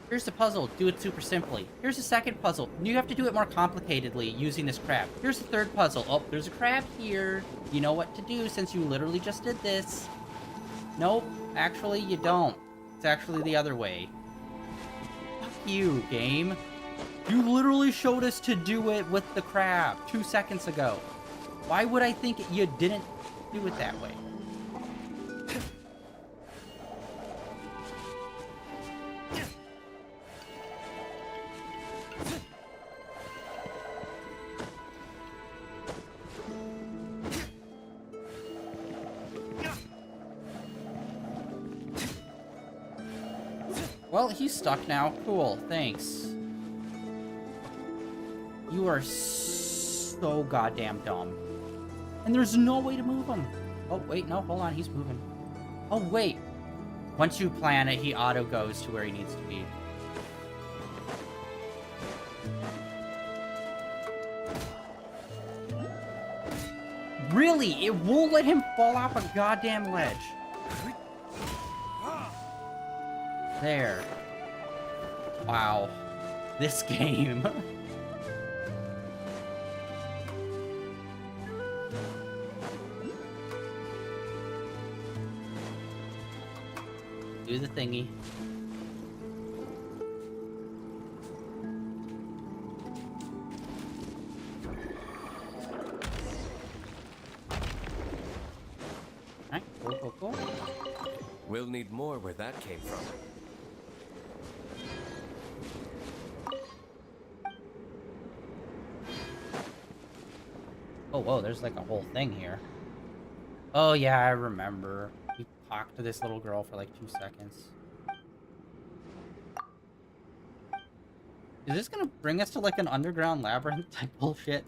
Here's the puzzle, do it super simply. Here's the second puzzle, you have to do it more complicatedly using this crab. Here's the third puzzle, oh, there's a crab here. You know what to do since you literally just did this. Nope, actually you don't. It's actually the other way. Fuck you, game. You literally showed us to do it with the crab 2 seconds ago. Why would I think you didn't do it that way? Well, he's stuck now. Cool, thanks. You are so goddamn dumb. And there's no way to move him. Oh, wait, no, hold on, he's moving. Oh, wait. Once you plan it, he auto goes to where he needs to be. Really? It won't let him fall off a goddamn ledge. There. Wow. This game. Do the thingy. Alright, cool. We'll need more where that came from. Oh, whoa, there's like a whole thing here. Oh, yeah, I remember. We talked to this little girl for like 2 seconds. Is this gonna bring us to like an underground labyrinth type bullshit?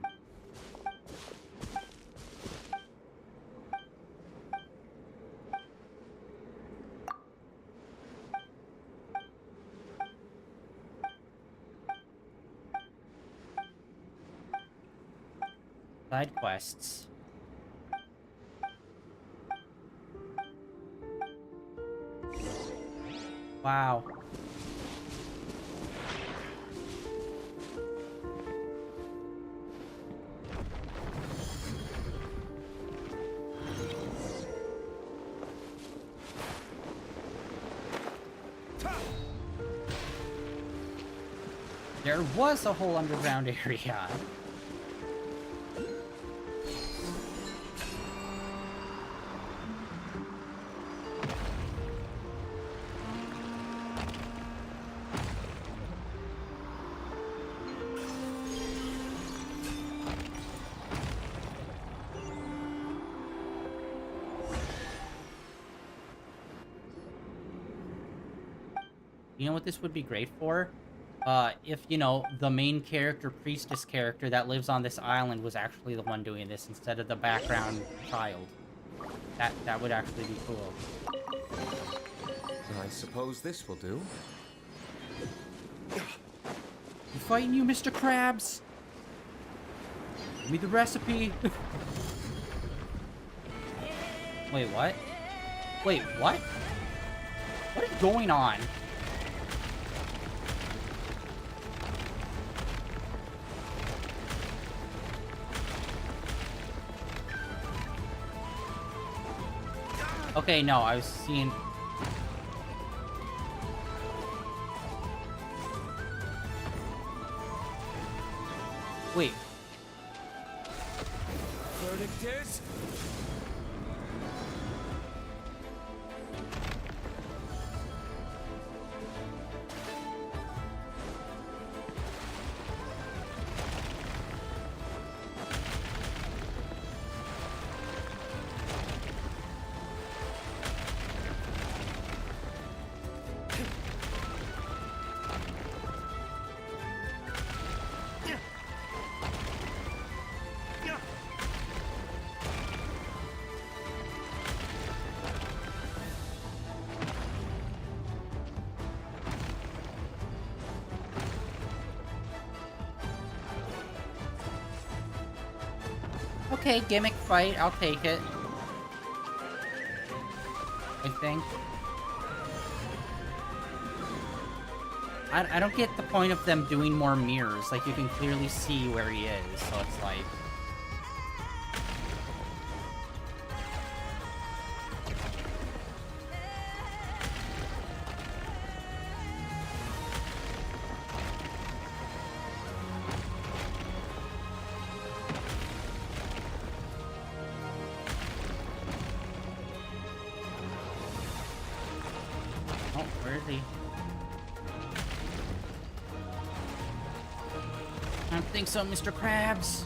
Side quests. Wow. There was a whole underground area. You know what this would be great for? If, you know, the main character, priestess character that lives on this island was actually the one doing this instead of the background child. That would actually be cool. I suppose this will do. I'm fighting you, Mr. Krabs! Give me the recipe! Wait, what? Wait, what? What is going on? Okay, no, I was seeing... Wait. Verdict is... Okay, gimmick fight, I'll take it. I think. I don't get the point of them doing more mirrors. Like, you can clearly see where he is, so it's like... Oh, where is he? I don't think so, Mr. Krabs.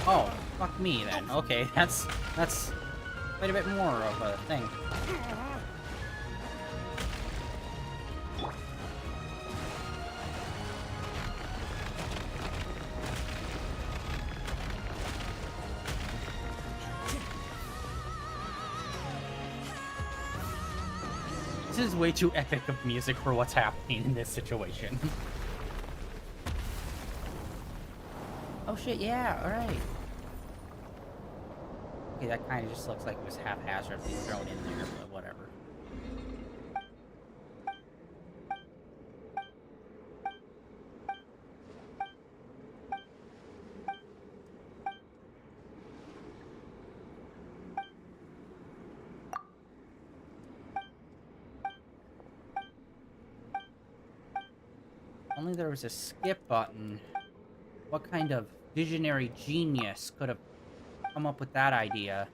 Oh, fuck me then. Okay, that's quite a bit more of a thing. This is way too epic of music for what's happening in this situation. Oh shit, yeah, alright. Okay, that kind of just looks like it was haphazardly thrown in there, but whatever. Only there was a skip button. What kind of visionary genius could have come up with that idea?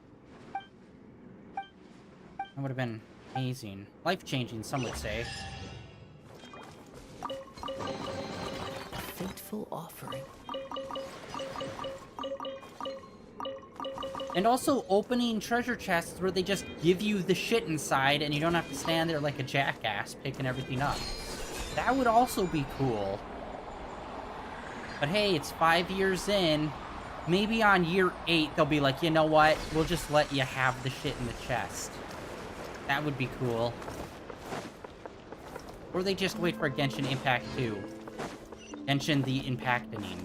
That would have been amazing. Life-changing, some would say. A fateful offering. And also opening treasure chests where they just give you the shit inside and you don't have to stand there like a jackass picking everything up. That would also be cool. But hey, it's 5 years in. Maybe on year 8 they'll be like, you know what? We'll just let you have the shit in the chest. That would be cool. Or they just wait for Genshin Impact 2. Genshin the Impacting.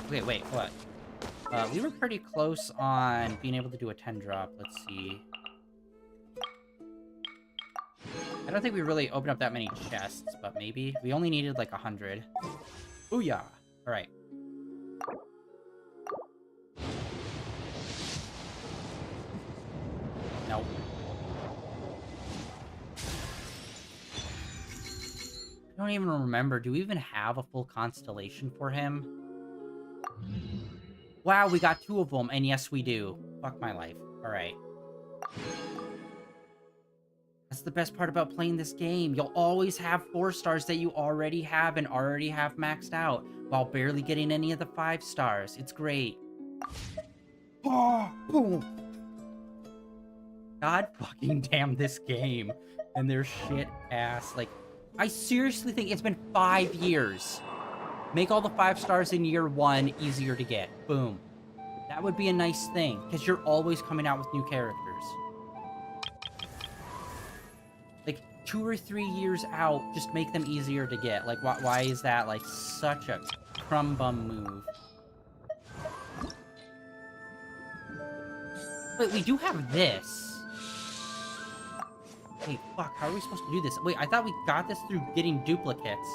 Okay, wait, what? We were pretty close on being able to do a 10 drop. Let's see. I don't think we really opened up that many chests, but maybe. We only needed like 100. Booyah! Alright. Nope. I don't even remember. Do we even have a full constellation for him? Wow, we got 2 of them, and yes, we do. Fuck my life. Alright. That's the best part about playing this game. You'll always have 4 stars that you already have and already have maxed out, while barely getting any of the 5 stars. It's great. Oh, boom. God fucking damn this game. And their shit ass. Like, I seriously think it's been 5 years. Make all the 5 stars in year 1 easier to get. Boom. That would be a nice thing, because you're always coming out with new characters. Like, 2 or 3 years out, just make them easier to get. Like, why is that, like, such a crumb bum move? Wait, we do have this. Wait, fuck, how are we supposed to do this? Wait, I thought we got this through getting duplicates.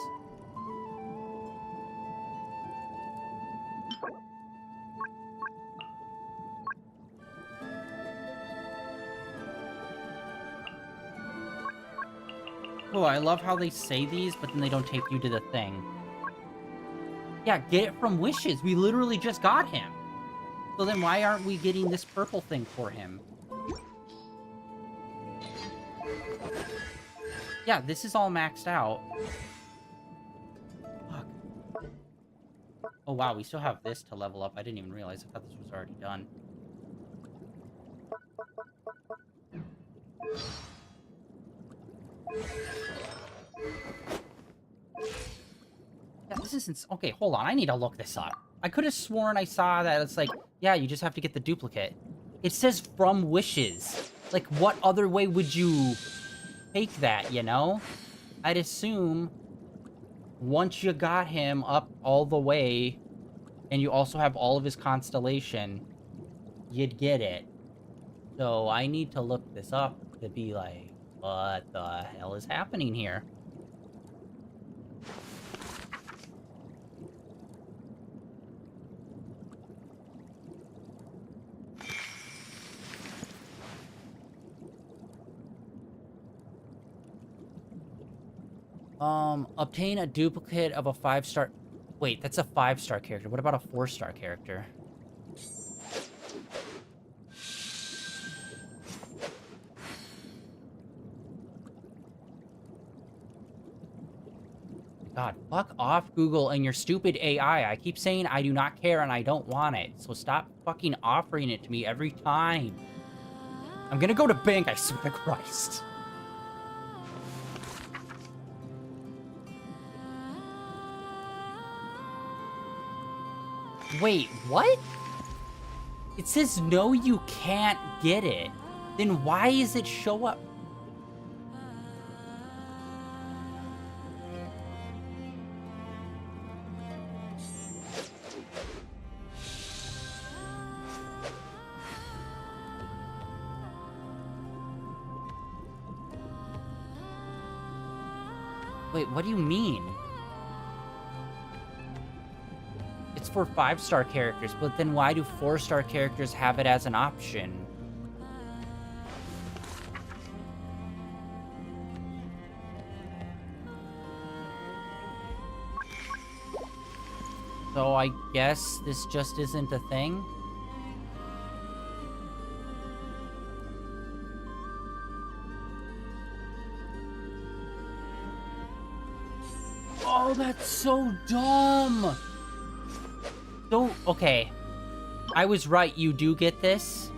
Oh, I love how they say these, but then they don't take you to the thing. Yeah, get it from wishes. We literally just got him. So then why aren't we getting this purple thing for him? Yeah, this is all maxed out. Fuck. Oh wow, we still have this to level up. I didn't even realize. I thought this was already done. Yeah, this isn't... Okay, hold on. I need to look this up. I could have sworn I saw that it's like, yeah, you just have to get the duplicate. It says from wishes. Like, what other way would you take that, you know? I'd assume once you got him up all the way, and you also have all of his constellation, you'd get it. So I need to look this up to be like, what the hell is happening here? Obtain a duplicate of a 5-star... Wait, that's a 5-star character. What about a 4-star character? God, fuck off, Google, and your stupid AI. I keep saying I do not care and I don't want it. So stop fucking offering it to me every time. I'm gonna go to bank, I swear to Christ. Wait, what? It says no, you can't get it. Then why is it show up? Wait, what do you mean? It's for 5-star characters, but then why do 4-star characters have it as an option? So I guess this just isn't a thing? Oh, that's so dumb! So, okay. I was right, you do get this.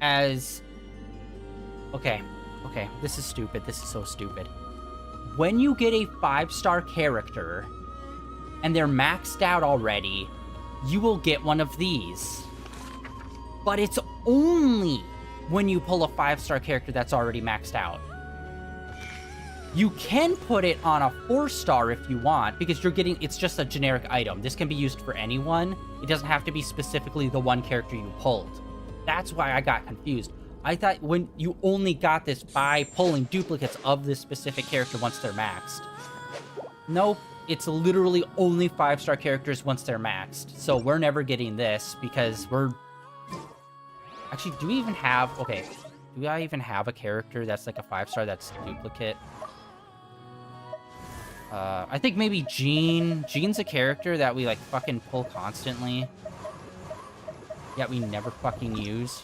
As... Okay, this is stupid, this is so stupid. When you get a 5-star character, and they're maxed out already, you will get one of these. But it's only when you pull a 5-star character that's already maxed out. You can put it on a 4-star if you want, because you're getting, it's just a generic item. This can be used for anyone. It doesn't have to be specifically the one character you pulled. That's why I got confused. I thought when you only got this by pulling duplicates of this specific character once they're maxed. Nope, it's literally only 5-star characters once they're maxed. So we're never getting this because we're... Actually, do we even have... Okay, do I even have a character that's like a 5-star that's duplicate? I think maybe Jean. Jean's a character that we, like, fucking pull constantly. Yet we never fucking use.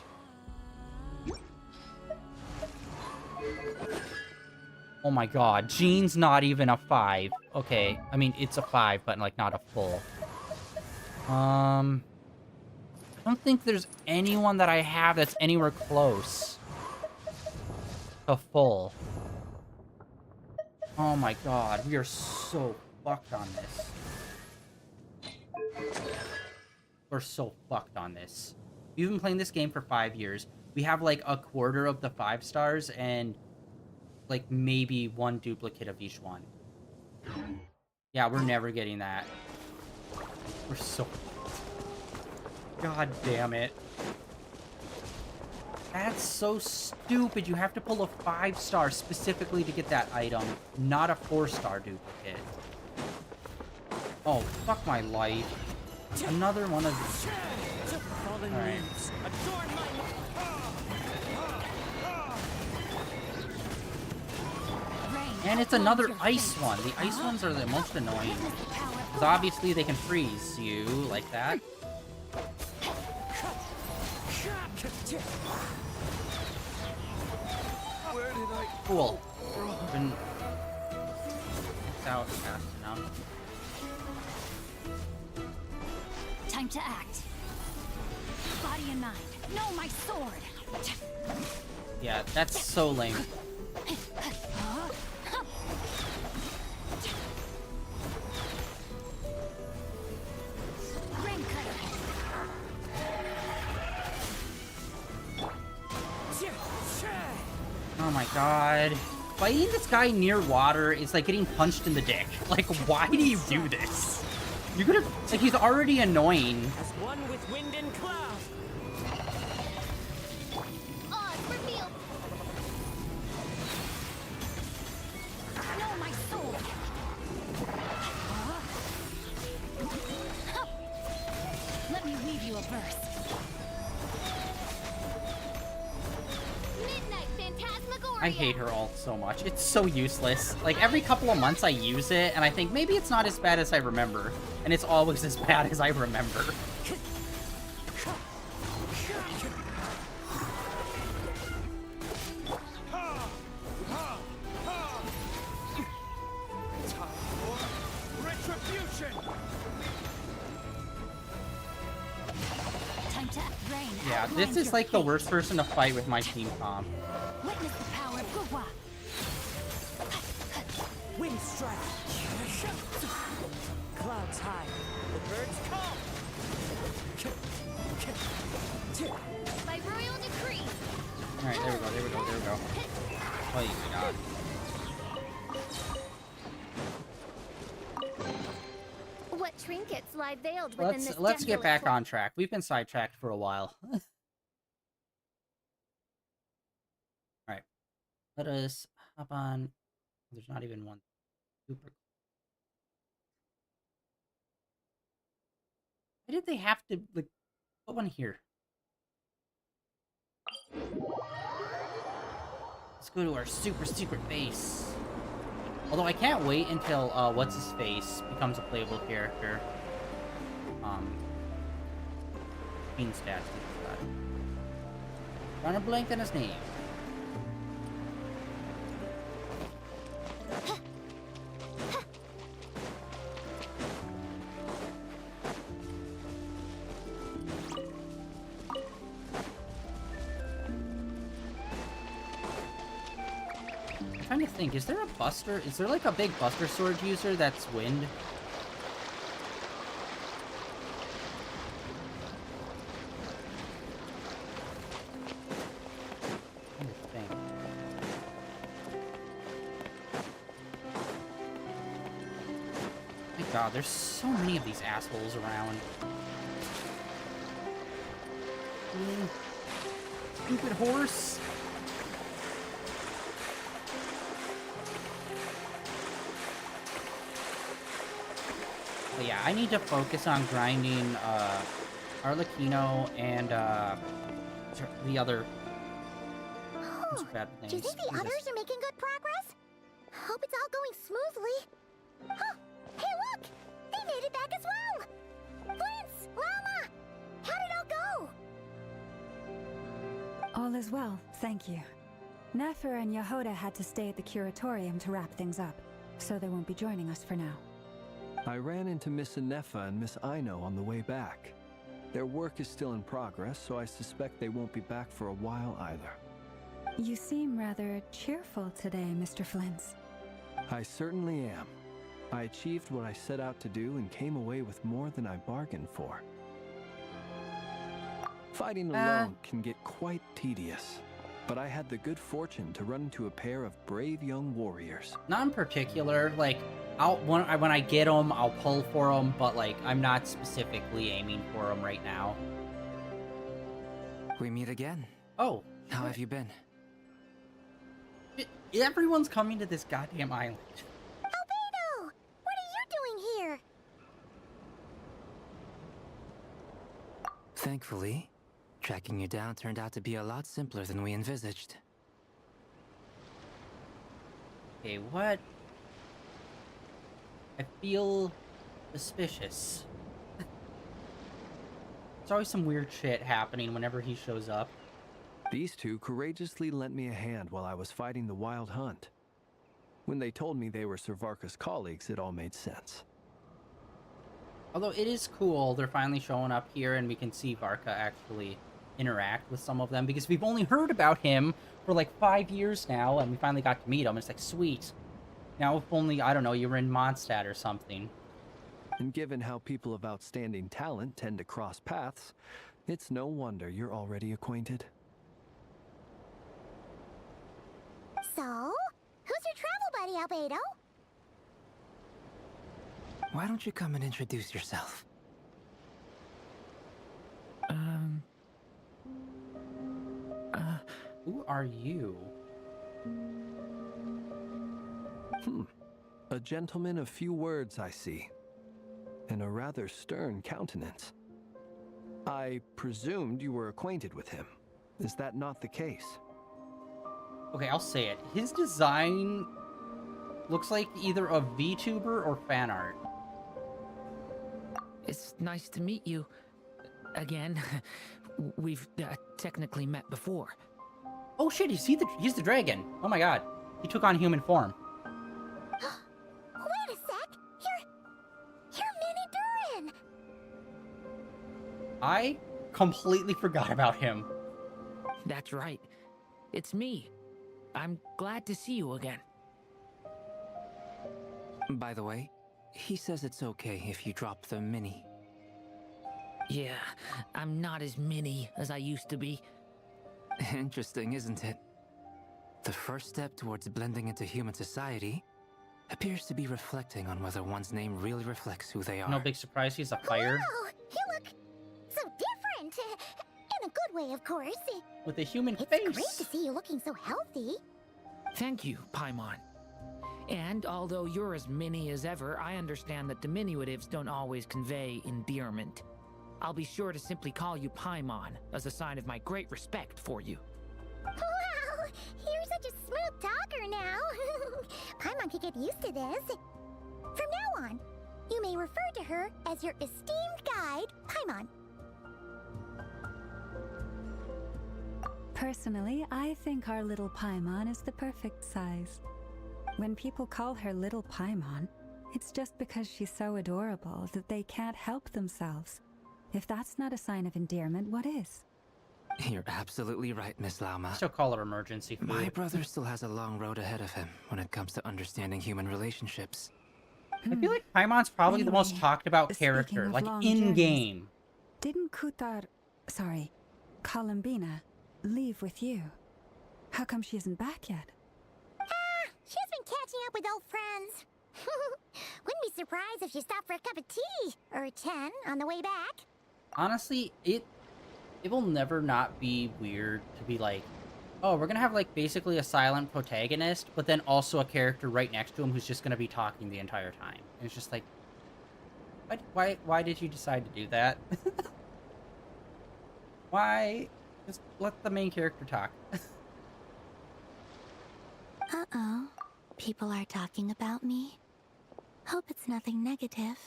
Oh my god, Jean's not even a 5. Okay, I mean, it's a 5, but, like, not a full. I don't think there's anyone that I have that's anywhere close to full. Oh my god, we are so fucked on this. We're so fucked on this. We've been playing this game for 5 years. We have like a quarter of the 5 stars and like maybe one duplicate of each one. Yeah, we're never getting that. We're so... God damn it. That's so stupid. You have to pull a 5-star specifically to get that item, not a 4-star duplicate. Oh, fuck my life. Another one of these. Alright. And it's another ice one. The ice ones are the most annoying. Because obviously they can freeze you like that. Cool. Been out fast enough. Time to act. Body and mind. No, my sword. Yeah, that's so lame. Oh my god. Fighting this guy near water is like getting punched in the dick. Like, why do you do this? You could have... Like, he's already annoying. As one with wind and cloud. Oh, it's revealed. No, my sword. Let me weave you a verse. Midnight Phantasmagoria. I hate her ult so much. It's so useless. Like, every couple of months I use it, and I think maybe it's not as bad as I remember. And it's always as bad as I remember. Time to rain. Yeah, this is like the worst person to fight with my team comp. Witness the power of Guwa. Wind strike. Clouds high. The birds come. go. Oh my god. What trinkets lie veiled within this Let's get desolate back on track. We've been sidetracked for a while. Alright. Let us hop on. There's not even one. Super. Why did they have to, like, put one here? Let's go to our super secret base. Although I can't wait until, what's-his-face becomes a playable character. Queen stats. Trying to blank on his name. I'm trying to think, is there a buster? Is there like a big buster sword user that's wind? I'm trying to think. My god, there's so many of these assholes around. Stupid horse. But yeah, I need to focus on grinding Arlecchino and the other. Oh, do you think the others are making good progress? Hope it's all going smoothly. Huh, hey look! They made it back as well! Flintz! Llama! How did it all go? All is well, thank you. Nefer and Yehuda had to stay at the curatorium to wrap things up, so they won't be joining us for now. I ran into Miss Nefa and Miss Aino on the way back. Their work is still in progress, so I suspect they won't be back for a while either. You seem rather cheerful today, Mr. Flintz. I certainly am. I achieved what I set out to do and came away with more than I bargained for. Fighting alone can get quite tedious, but I had the good fortune to run into a pair of brave young warriors. Not in particular, like, when I get them, I'll pull for them, but, like, I'm not specifically aiming for them right now. We meet again. Oh. How have you been? Everyone's coming to this goddamn island. Albedo! What are you doing here? Thankfully, tracking you down turned out to be a lot simpler than we envisaged. Okay, what? I feel suspicious. There's always some weird shit happening whenever he shows up. These two courageously lent me a hand while I was fighting the wild hunt. When they told me they were Sir Varka's colleagues, it all made sense. Although it is cool, they're finally showing up here and we can see Varka actually interact with some of them, because we've only heard about him for like 5 years now, and we finally got to meet him. It's like, sweet. Now if only, I don't know, you were in Mondstadt or something. And given how people of outstanding talent tend to cross paths, it's no wonder you're already acquainted. So, who's your travel buddy, Albedo? Why don't you come and introduce yourself? Who are you? A gentleman of few words, I see. And a rather stern countenance. I presumed you were acquainted with him. Is that not the case? Okay, I'll say it. His design looks like either a VTuber or fan art. It's nice to meet you. Again. We've technically met before. Oh shit, he's the dragon. Oh my god. He took on human form. Wait a sec! You're Mini Durin! I completely forgot about him. That's right. It's me. I'm glad to see you again. By the way, he says it's okay if you drop the mini. Yeah, I'm not as mini as I used to be. Interesting, isn't it? The first step towards blending into human society appears to be reflecting on whether one's name really reflects who they are. No big surprise, he's a fire. Wow, you look so different. In a good way, of course. With a human It's face. great to see you looking so healthy. Thank you, Paimon. And although you're as mini as ever, I understand that diminutives don't always convey endearment. I'll be sure to simply call you Paimon as a sign of my great respect for you. Wow, you're such a smooth talker now. Paimon could get used to this. From now on, you may refer to her as your esteemed guide, Paimon. Personally, I think our little Paimon is the perfect size. When people call her Little Paimon, it's just because she's so adorable that they can't help themselves. If that's not a sign of endearment, what is? You're absolutely right, Miss Lauma. Still call her emergency food. My brother still has a long road ahead of him when it comes to understanding human relationships. I feel like Paimon's probably the most Anyway, talked about speaking character, of like long in-game. Didn't Columbina, leave with you? How come she isn't back yet? She's been catching up with old friends. Wouldn't be surprised if she stopped for a cup of tea or 10 on the way back. Honestly, it will never not be weird to be like, oh, we're gonna have like basically a silent protagonist, but then also a character right next to him who's just gonna be talking the entire time. And it's just like, why did you decide to do that? Why? Just let the main character talk. Uh-oh. People are talking about me. Hope it's nothing negative.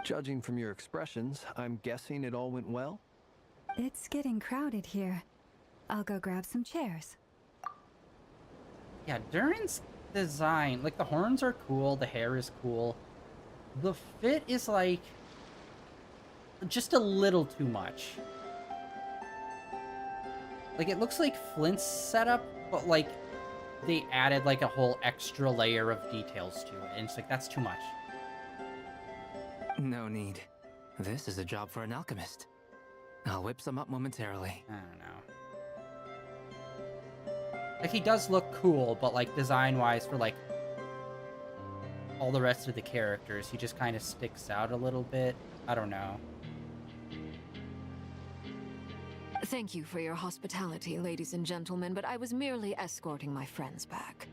Judging from your expressions, I'm guessing it all went well? It's getting crowded here. I'll go grab some chairs. Yeah, Durin's design, like the horns are cool, the hair is cool. The fit is like just a little too much. Like it looks like Flint's setup, but like they added like a whole extra layer of details to it. And it's like, that's too much. No need. This is a job for an alchemist. I'll whip some up momentarily. I don't know. Like he does look cool, but like design-wise for like all the rest of the characters, he just kind of sticks out a little bit. I don't know. Thank you for your hospitality, ladies and gentlemen, but I was merely escorting my friends back.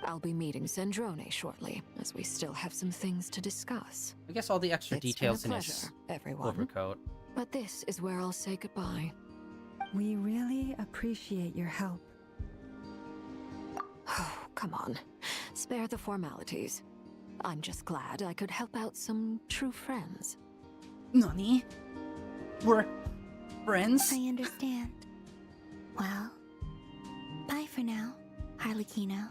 I'll be meeting Sandrone shortly, as we still have some things to discuss. I guess all the extra It's been a details in pleasure, his everyone. overcoat. But this is where I'll say goodbye. We really appreciate your help. Oh, come on. Spare the formalities. I'm just glad I could help out some true friends. Nani? We're friends? I understand. Well, bye for now, Harlequino.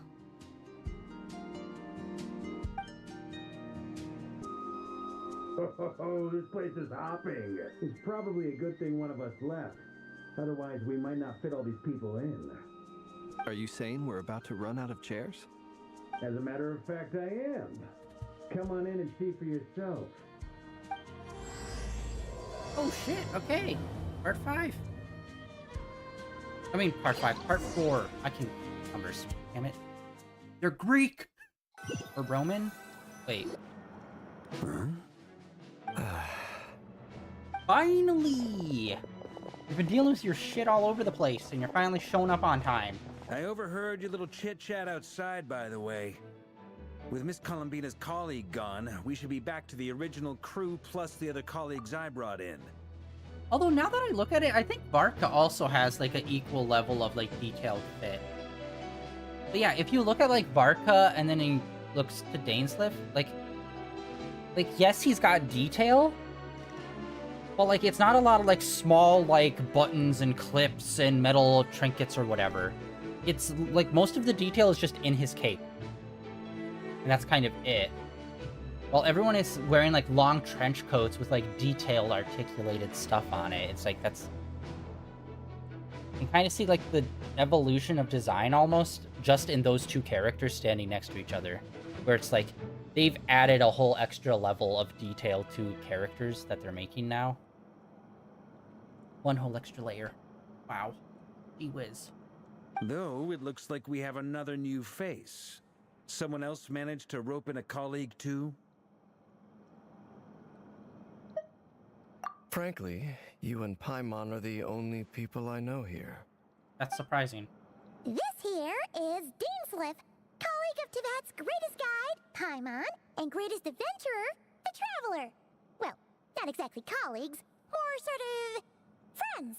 Oh, this place is hopping. It's probably a good thing one of us left. Otherwise, we might not fit all these people in. Are you saying we're about to run out of chairs? As a matter of fact, I am. Come on in and see for yourself. Oh shit, okay. Part 5. I mean, part 5. Part 4. I can numbers. Damn it. They're Greek! Or Roman? Wait. Finally! You've been dealing with your shit all over the place, and you're finally showing up on time. I overheard your little chit-chat outside, by the way. With Miss Columbina's colleague gone, we should be back to the original crew plus the other colleagues I brought in. Although, now that I look at it, I think Barca also has, like, an equal level of, like, detailed fit. But yeah, if you look at, like, Barca, and then he looks to Dainsliff, like, yes, he's got detail, but, like, it's not a lot of, like, small, like, buttons and clips and metal trinkets or whatever. It's, like, most of the detail is just in his cape. And that's kind of it. While everyone is wearing, like, long trench coats with, like, detailed, articulated stuff on it, it's like, that's... You can kind of see, like, the evolution of design almost just in those two characters standing next to each other. Where it's like, they've added a whole extra level of detail to characters that they're making now. One whole extra layer. Wow. Gee whiz. Though it looks like we have another new face. Someone else managed to rope in a colleague too? Frankly, you and Paimon are the only people I know here. That's surprising. This here is Deansliff, colleague of Teyvat's greatest guide, Paimon, and greatest adventurer, the Traveler. Well, not exactly colleagues, more sort of friends.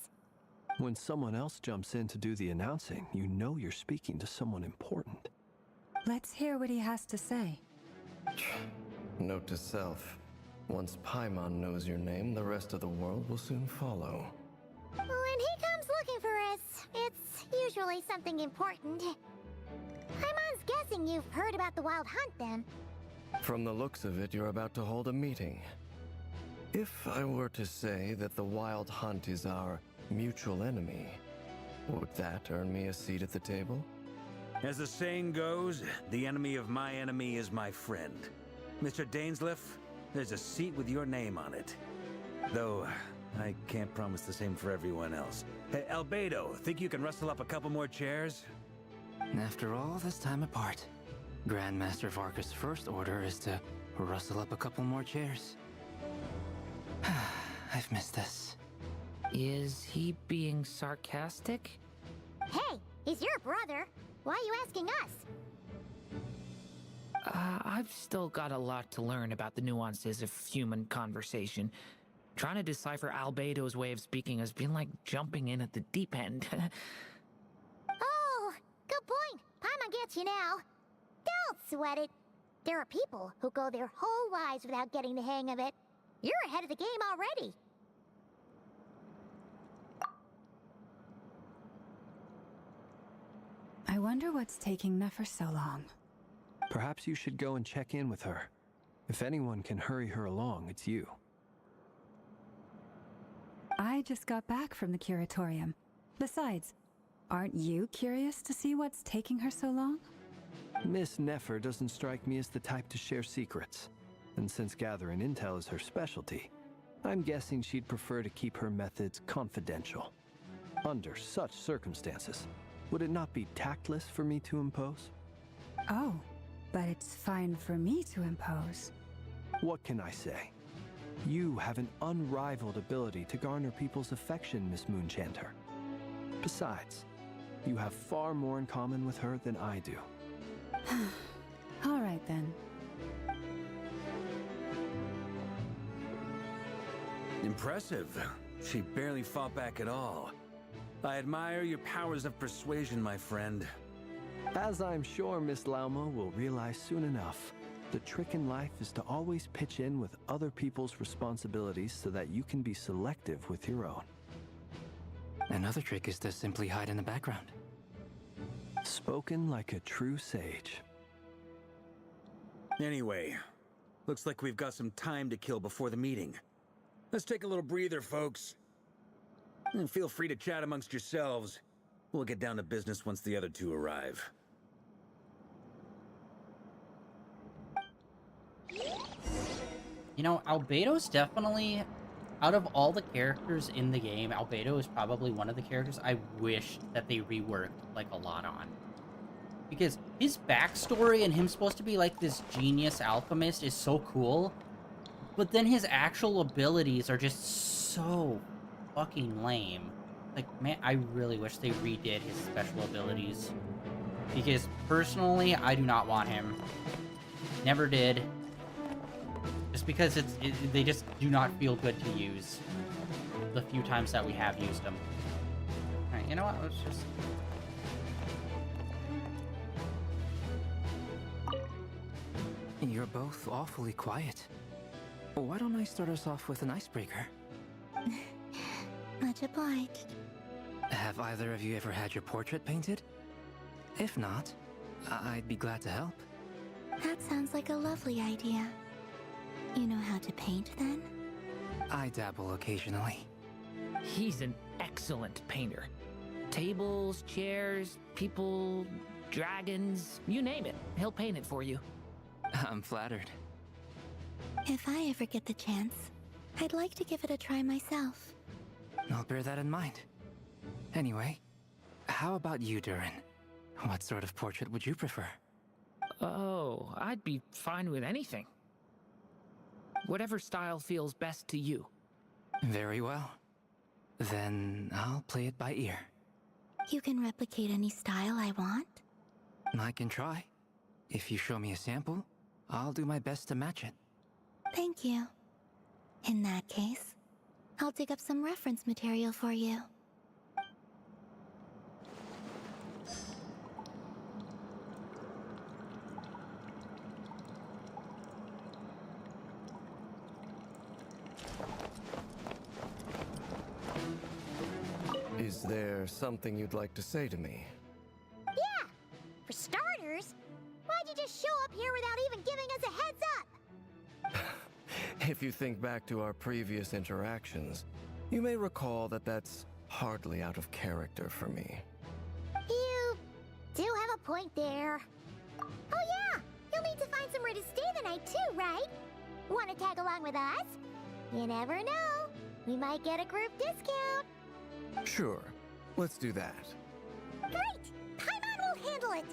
When someone else jumps in to do the announcing, you know you're speaking to someone important. Let's hear what he has to say. Note to self. Once Paimon knows your name, the rest of the world will soon follow. When he comes looking for us, it's usually something important. Paimon's guessing you've heard about the Wild Hunt, then. From the looks of it, you're about to hold a meeting. If I were to say that the Wild Hunt is our mutual enemy, would that earn me a seat at the table? As the saying goes, the enemy of my enemy is my friend. Mr. Dainsliff, there's a seat with your name on it. Though, I can't promise the same for everyone else. Hey, Albedo, think you can rustle up a couple more chairs? After all this time apart, Grandmaster Varka's first order is to rustle up a couple more chairs. I've missed this. Is he being sarcastic? Hey, he's your brother. Why are you asking us? I've still got a lot to learn about the nuances of human conversation. Trying to decipher Albedo's way of speaking has been like jumping in at the deep end. Oh, good point. Paimon gets you now. Don't sweat it. There are people who go their whole lives without getting the hang of it. You're ahead of the game already. I wonder what's taking Nefer so long. Perhaps you should go and check in with her. If anyone can hurry her along, it's you. I just got back from the curatorium. Besides, aren't you curious to see what's taking her so long? Miss Nefer doesn't strike me as the type to share secrets. And since gathering intel is her specialty, I'm guessing she'd prefer to keep her methods confidential. Under such circumstances, would it not be tactless for me to impose? Oh, but it's fine for me to impose. What can I say? You have an unrivaled ability to garner people's affection, Miss Moonchanter. Besides, you have far more in common with her than I do. All right then. Impressive. She barely fought back at all. I admire your powers of persuasion, my friend. As I'm sure Miss Lauma will realize soon enough, the trick in life is to always pitch in with other people's responsibilities so that you can be selective with your own. Another trick is to simply hide in the background. Spoken like a true sage. Anyway, looks like we've got some time to kill before the meeting. Let's take a little breather, folks. And feel free to chat amongst yourselves. We'll get down to business once the other two arrive. You know, Albedo's definitely, out of all the characters in the game, Albedo is probably one of the characters I wish that they reworked, like, a lot on. Because his backstory and him supposed to be, like, this genius alchemist is so cool, but then his actual abilities are just so fucking lame. Like, man, I really wish they redid his special abilities. Because, personally, I do not want him. Never did. Just because they just do not feel good to use. The few times that we have used them. Alright, you know what? Let's just... You're both awfully quiet. Why don't I start us off with an icebreaker? Much obliged. Have either of you ever had your portrait painted? If not, I'd be glad to help. That sounds like a lovely idea. You know how to paint, then? I dabble occasionally. He's an excellent painter. Tables, chairs, people, dragons, you name it. He'll paint it for you. I'm flattered. If I ever get the chance, I'd like to give it a try myself. I'll bear that in mind. Anyway, how about you, Durin? What sort of portrait would you prefer? Oh, I'd be fine with anything. Whatever style feels best to you. Very well. Then I'll play it by ear. You can replicate any style I want? I can try. If you show me a sample, I'll do my best to match it. Thank you. In that case, I'll dig up some reference material for you. Is there something you'd like to say to me? Yeah! For starters, why'd you just show up here without even giving us a heads up? If you think back to our previous interactions, you may recall that that's hardly out of character for me. You do have a point there. Oh yeah! You'll need to find somewhere to stay the night too, right? Wanna tag along with us? You never know. We might get a group discount. Sure, let's do that. Great! Paimon will handle it!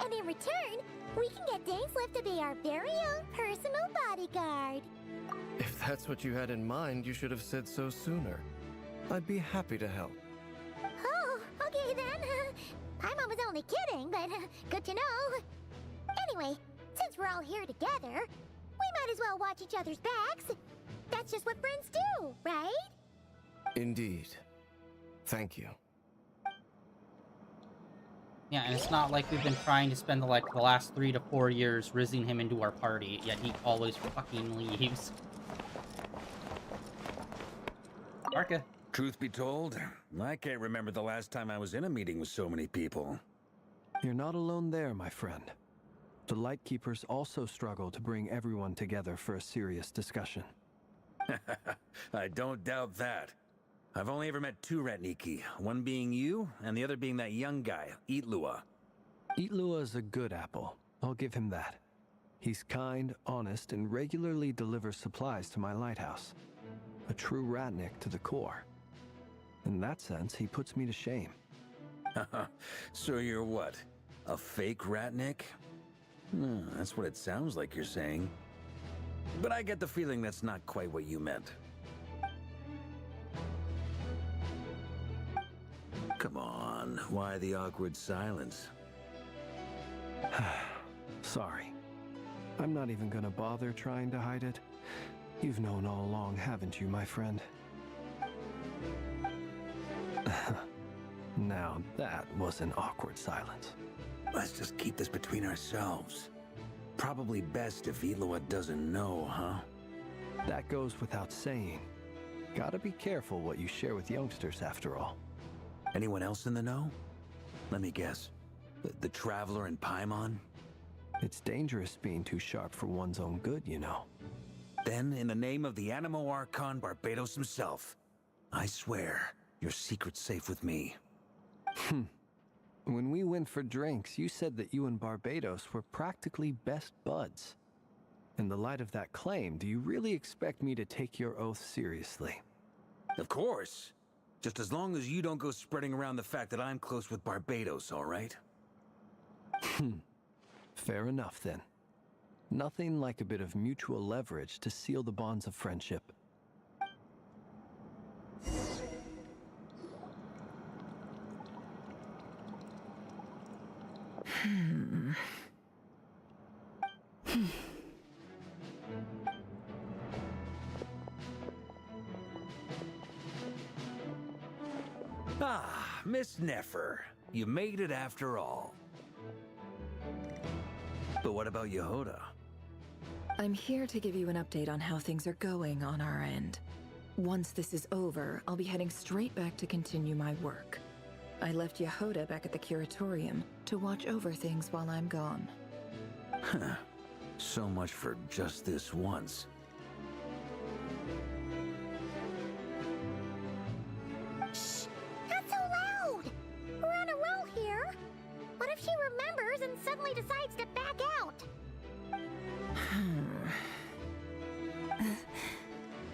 And in return, we can get Dainsliff to be our very own personal bodyguard. If that's what you had in mind, you should have said so sooner. I'd be happy to help. Oh, okay then. Paimon was only kidding, but good to know. Anyway, since we're all here together, we might as well watch each other's backs. That's just what friends do, right? Indeed. Thank you. Yeah, and it's not like we've been trying to spend the last 3 to 4 years rizzing him into our party, yet he always fucking leaves. Arca. Truth be told, I can't remember the last time I was in a meeting with so many people. You're not alone there, my friend. The Lightkeepers also struggle to bring everyone together for a serious discussion. I don't doubt that. I've only ever met 2 Ratniki, one being you, and the other being that young guy, Eatlua. Eatlua is a good apple. I'll give him that. He's kind, honest, and regularly delivers supplies to my lighthouse. A true Ratnik to the core. In that sense, he puts me to shame. So you're what? A fake Ratnik? That's what it sounds like you're saying. But I get the feeling that's not quite what you meant. Come on, why the awkward silence? Sorry. I'm not even gonna bother trying to hide it. You've known all along, haven't you, my friend? Now, that was an awkward silence. Let's just keep this between ourselves. Probably best if Eatlua doesn't know, huh? That goes without saying. Gotta be careful what you share with youngsters, after all. Anyone else in the know? Let me guess. The Traveler and Paimon? It's dangerous being too sharp for one's own good, you know. Then, in the name of the Animo Archon Barbados himself, I swear, your secret's safe with me. When we went for drinks, you said that you and Barbados were practically best buds. In the light of that claim, do you really expect me to take your oath seriously? Of course. Just as long as you don't go spreading around the fact that I'm close with Barbados, all right? Fair enough, then. Nothing like a bit of mutual leverage to seal the bonds of friendship. Ah, Miss Nefer. You made it after all. But what about Yehoda? I'm here to give you an update on how things are going on our end. Once this is over, I'll be heading straight back to continue my work. I left Yehoda back at the Curatorium to watch over things while I'm gone. So much for just this once. Shh! Not so loud! We're on a roll here. What if she remembers and suddenly decides to back out?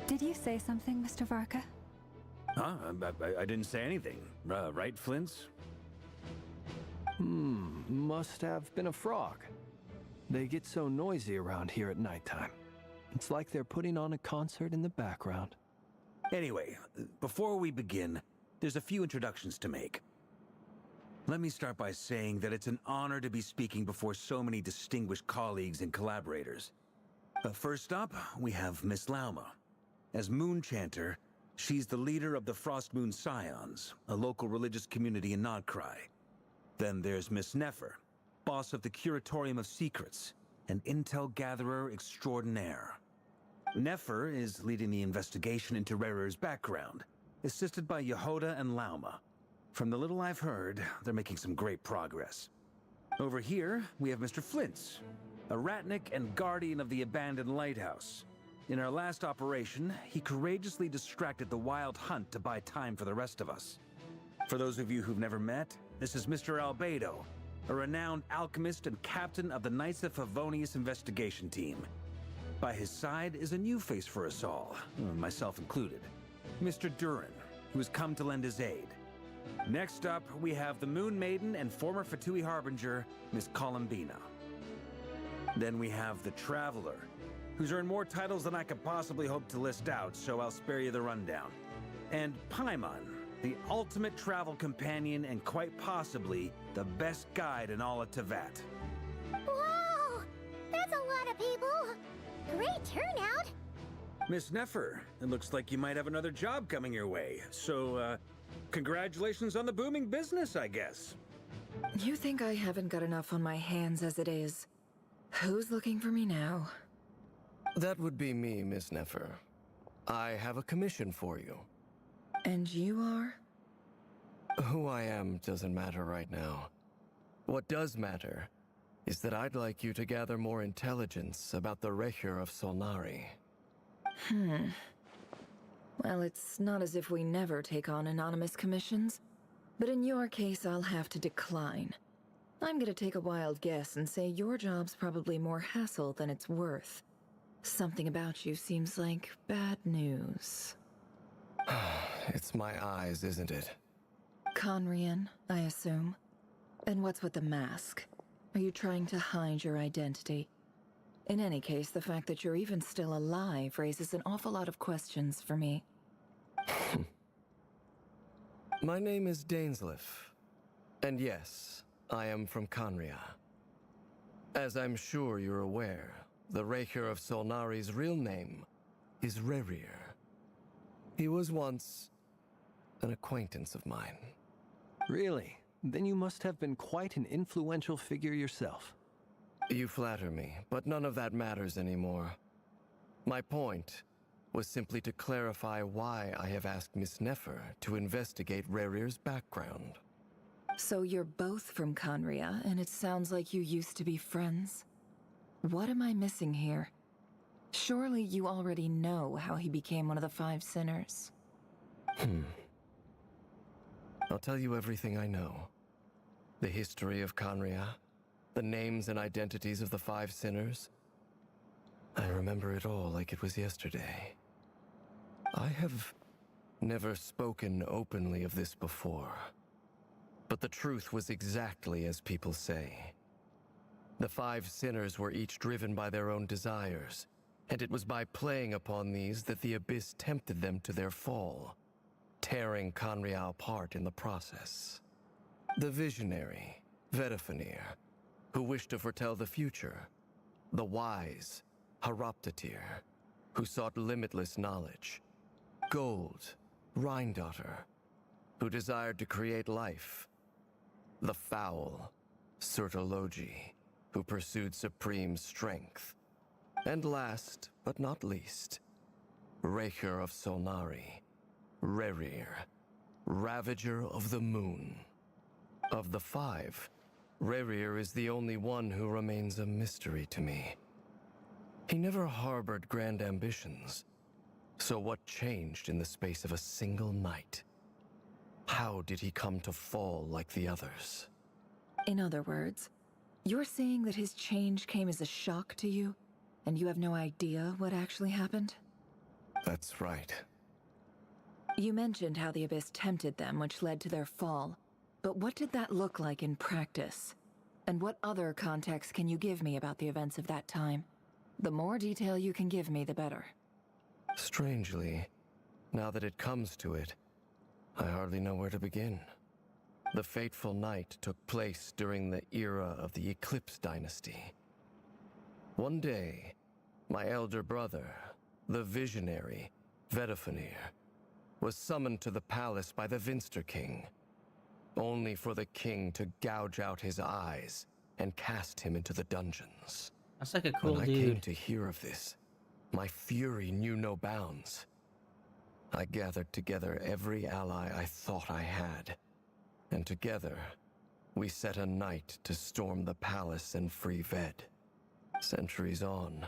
Did you say something, Mr. Varka? Huh? I didn't say anything. Right, Flints? Must have been a frog. They get so noisy around here at nighttime. It's like they're putting on a concert in the background. Anyway, before we begin, there's a few introductions to make. Let me start by saying that it's an honor to be speaking before so many distinguished colleagues and collaborators. First up, we have Miss Lauma. As Moon Chanter, she's the leader of the Frost Moon Scions, a local religious community in Nodcry. Then there's Miss Nefer, boss of the Curatorium of Secrets, an intel gatherer extraordinaire. Nefer is leading the investigation into Rerer's background, assisted by Yehoda and Lauma. From the little I've heard, they're making some great progress. Over here, we have Mr. Flintz, a ratnik and guardian of the abandoned lighthouse. In our last operation, he courageously distracted the Wild Hunt to buy time for the rest of us. For those of you who've never met, this is Mr. Albedo, a renowned alchemist and captain of the Knights of Favonius investigation team. By his side is a new face for us all, myself included, Mr. Durin, who has come to lend his aid. Next up, we have the Moon Maiden and former Fatui Harbinger, Miss Columbina. Then we have the Traveler, who's earned more titles than I could possibly hope to list out, so I'll spare you the rundown. And Paimon, the ultimate travel companion and quite possibly the best guide in all of Teyvat. Whoa! That's a lot of people! Great turnout! Miss Nefer, it looks like you might have another job coming your way, so, congratulations on the booming business, I guess. You think I haven't got enough on my hands as it is? Who's looking for me now? That would be me, Miss Nefer. I have a commission for you. And you are? Who I am doesn't matter right now. What does matter is that I'd like you to gather more intelligence about the Recher of Solnari. Well, it's not as if we never take on anonymous commissions, but in your case, I'll have to decline. I'm gonna take a wild guess and say your job's probably more hassle than it's worth. Something about you seems like bad news. It's my eyes, isn't it? Conrian, I assume. And what's with the mask? Are you trying to hide your identity? In any case, the fact that you're even still alive raises an awful lot of questions for me. My name is Dainsleif. And yes, I am from Conria. As I'm sure you're aware, the Recher of Solnari's real name is Rerir. He was once an acquaintance of mine. Really? Then you must have been quite an influential figure yourself. You flatter me, but none of that matters anymore. My point was simply to clarify why I have asked Miss Nefer to investigate Rerir's background. So you're both from Conria, and it sounds like you used to be friends? What am I missing here? Surely you already know how he became one of the Five Sinners. I'll tell you everything I know. The history of Conria, the names and identities of the Five Sinners. I remember it all like it was yesterday. I have never spoken openly of this before. But the truth was exactly as people say. The Five Sinners were each driven by their own desires, and it was by playing upon these that the Abyss tempted them to their fall, tearing Conria apart in the process. The visionary, Vedafinir, who wished to foretell the future. The wise, Haroptatir, who sought limitless knowledge. Gold, Rhindaughter, who desired to create life. The foul, Sertologi, who pursued supreme strength. And last, but not least, Recher of Solnari, Rerir, Ravager of the Moon. Of the five, Rerir is the only one who remains a mystery to me. He never harbored grand ambitions. So what changed in the space of a single night? How did he come to fall like the others? In other words, you're saying that his change came as a shock to you, and you have no idea what actually happened? That's right. You mentioned how the Abyss tempted them, which led to their fall. But what did that look like in practice? And what other context can you give me about the events of that time? The more detail you can give me, the better. Strangely, now that it comes to it, I hardly know where to begin. The fateful night took place during the era of the Eclipse Dynasty. One day, my elder brother, the visionary, Vedifenir, was summoned to the palace by the Vinster King, only for the king to gouge out his eyes and cast him into the dungeons. That's like a cool when dude. I came to hear of this, my fury knew no bounds. I gathered together every ally I thought I had, and together, we set a night to storm the palace and free Ved. Centuries on,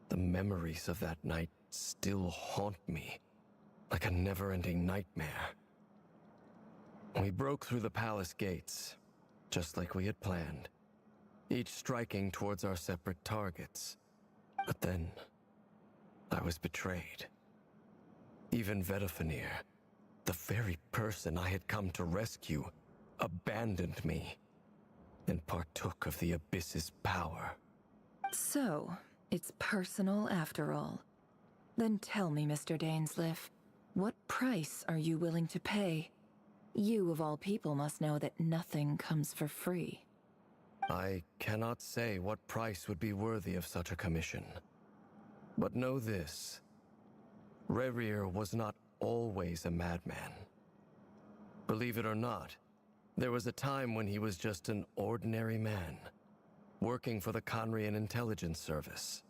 the memories of that night still haunt me like a never-ending nightmare. We broke through the palace gates, just like we had planned, each striking towards our separate targets. But then, I was betrayed. Even Vedifenir, the very person I had come to rescue, abandoned me and partook of the Abyss's power. So, it's personal after all. Then tell me, Mr. Dainsleif, what price are you willing to pay? You, of all people, must know that nothing comes for free. I cannot say what price would be worthy of such a commission. But know this. Rerir was not always a madman. Believe it or not, there was a time when he was just an ordinary man, working for the Conrian Intelligence Service.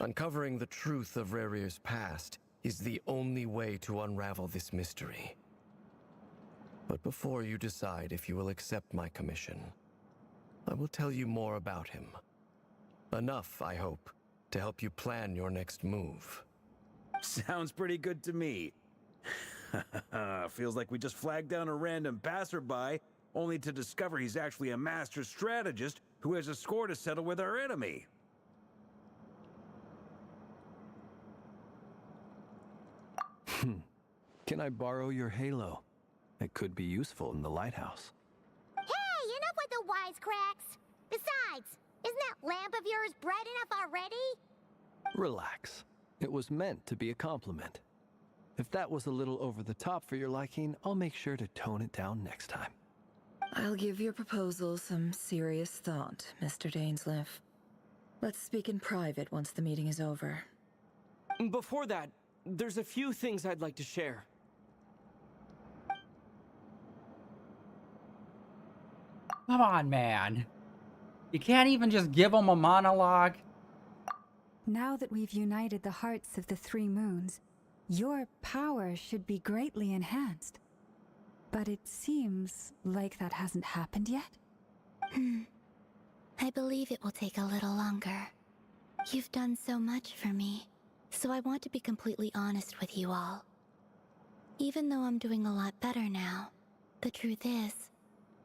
Uncovering the truth of Rerir's past is the only way to unravel this mystery. But before you decide if you will accept my commission, I will tell you more about him. Enough, I hope, to help you plan your next move. Sounds pretty good to me. Feels like we just flagged down a random passerby, only to discover he's actually a master strategist who has a score to settle with our enemy. Can I borrow your halo? It could be useful in the lighthouse. Hey, enough with the wisecracks! Besides, isn't that lamp of yours bright enough already? Relax. It was meant to be a compliment. If that was a little over the top for your liking, I'll make sure to tone it down next time. I'll give your proposal some serious thought, Mr. Dainsleif. Let's speak in private once the meeting is over. Before that, there's a few things I'd like to share. Come on, man. You can't even just give him a monologue? Now that we've united the hearts of the three moons, your power should be greatly enhanced. But it seems like that hasn't happened yet. I believe it will take a little longer. You've done so much for me, so I want to be completely honest with you all. Even though I'm doing a lot better now, the truth is,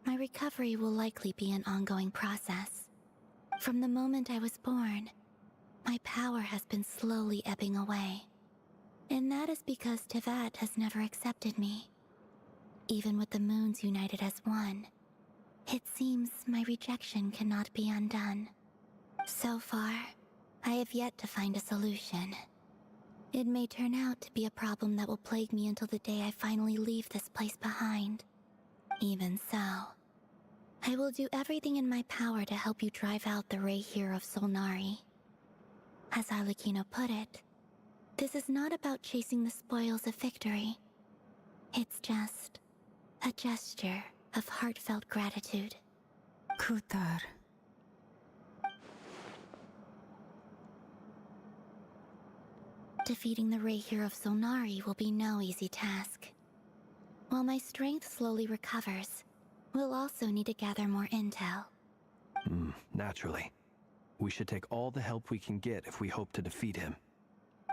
my recovery will likely be an ongoing process. From the moment I was born, my power has been slowly ebbing away. And that is because Teyvat has never accepted me. Even with the moons united as one, it seems my rejection cannot be undone. So far, I have yet to find a solution. It may turn out to be a problem that will plague me until the day I finally leave this place behind. Even so, I will do everything in my power to help you drive out the Reihir of Solnari. As Arlecchino put it, this is not about chasing the spoils of victory. It's just a gesture of heartfelt gratitude. Kutar. Defeating the Reihir of Solnari will be no easy task. While my strength slowly recovers, we'll also need to gather more intel. Naturally. We should take all the help we can get if we hope to defeat him.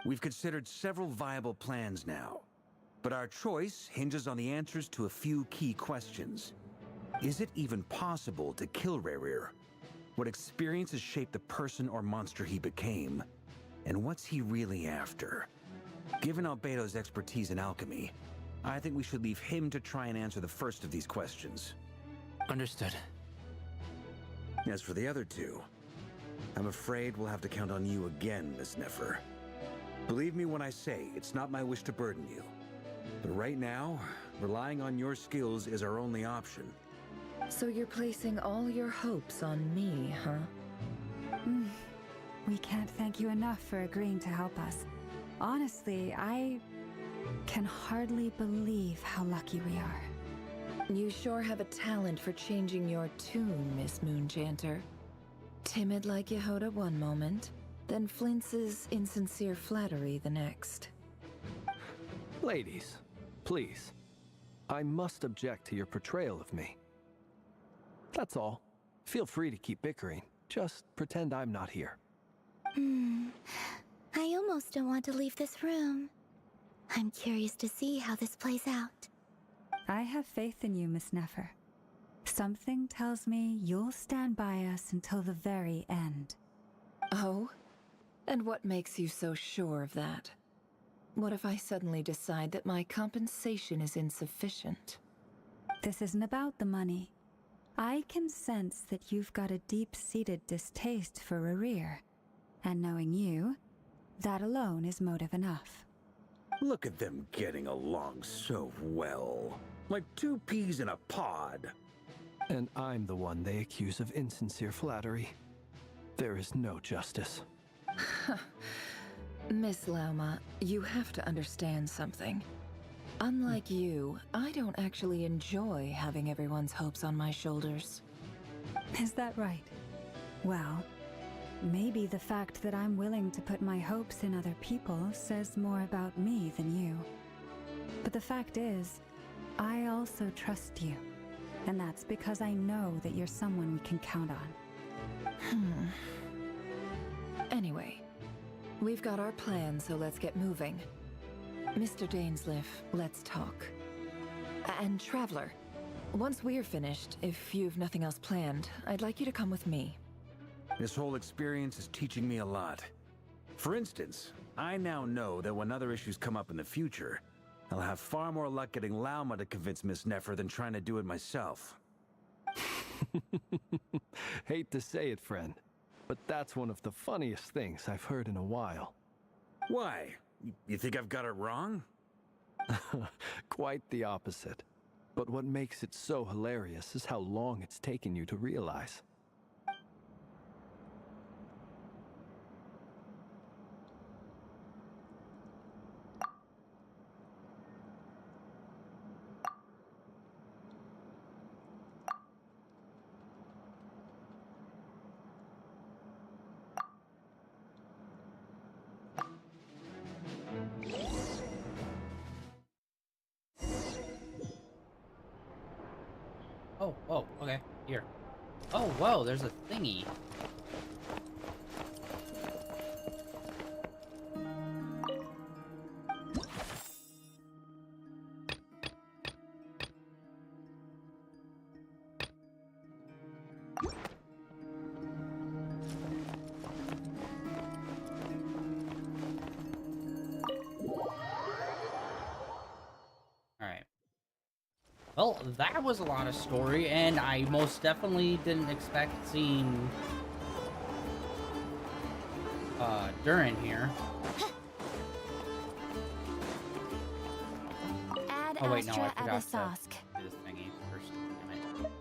We've considered several viable plans now, but our choice hinges on the answers to a few key questions. Is it even possible to kill Rerir? What experiences shaped the person or monster he became? And what's he really after? Given Albedo's expertise in alchemy, I think we should leave him to try and answer the first of these questions. Understood. As for the other two, I'm afraid we'll have to count on you again, Miss Nefer. Believe me when I say it's not my wish to burden you. But right now, relying on your skills is our only option. So you're placing all your hopes on me, huh? We can't thank you enough for agreeing to help us. Honestly, I can hardly believe how lucky we are. You sure have a talent for changing your tune, Miss Moonchanter. Timid like Yehoda one moment, then flinches insincere flattery the next. Ladies, please. I must object to your portrayal of me. That's all. Feel free to keep bickering. Just pretend I'm not here. I almost don't want to leave this room. I'm curious to see how this plays out. I have faith in you, Miss Nefer. Something tells me you'll stand by us until the very end. Oh? And what makes you so sure of that? What if I suddenly decide that my compensation is insufficient? This isn't about the money. I can sense that you've got a deep-seated distaste for Rerir. And knowing you, that alone is motive enough. Look at them getting along so well. Like two peas in a pod. And I'm the one they accuse of insincere flattery. There is no justice. Miss Lauma, you have to understand something. Unlike you, I don't actually enjoy having everyone's hopes on my shoulders. Is that right? Well, maybe the fact that I'm willing to put my hopes in other people says more about me than you. But the fact is, I also trust you. And that's because I know that you're someone we can count on. Anyway, we've got our plan, so let's get moving. Mr. Dainsleif, let's talk. And Traveler, once we're finished, if you've nothing else planned, I'd like you to come with me. This whole experience is teaching me a lot. For instance, I now know that when other issues come up in the future, I'll have far more luck getting Lauma to convince Miss Nefer than trying to do it myself. Hate to say it, friend, but that's one of the funniest things I've heard in a while. Why? You think I've got it wrong? Quite the opposite. But what makes it so hilarious is how long it's taken you to realize. Oh, okay, here. Oh, whoa, there's a thingy. Well, that was a lot of story, and I most definitely didn't expect seeing Durin here. Add oh wait, no, I Astra forgot to Abyssosque. do this thingy first. Damn it.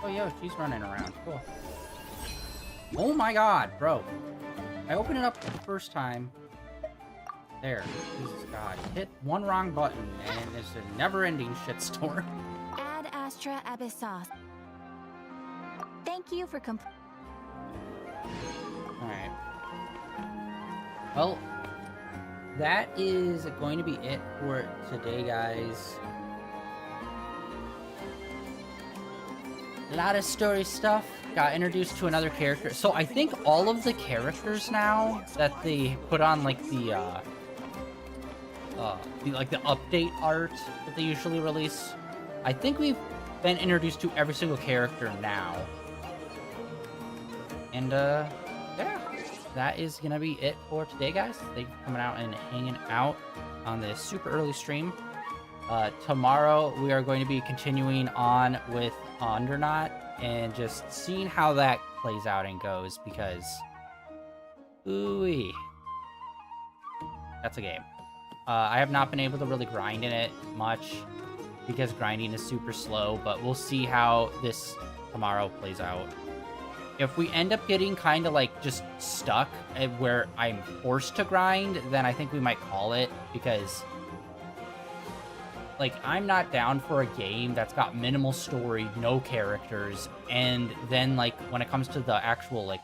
Oh, yo, she's running around. Cool. Oh my god, bro. I opened it up the first time. There. Jesus God. Hit one wrong button, and it's a never-ending shitstorm. Add Astra Abyssosque. Thank you for Alright. Well, that is going to be it for today, guys. A lot of story stuff. Got introduced to another character. So I think all of the characters now that they put on like the update art that they usually release I think we've been introduced to every single character now. And, yeah, that is gonna be it for today, guys. Thank you for coming out and hanging out on this super early stream. Tomorrow, we are going to be continuing on with Undernot and just seeing how that plays out and goes, because, ooh-wee, that's a game. I have not been able to really grind in it much because grinding is super slow, but we'll see how this tomorrow plays out. If we end up getting kind of like just stuck at where I'm forced to grind, then I think we might call it, because like I'm not down for a game that's got minimal story, no characters, and then like when it comes to the actual like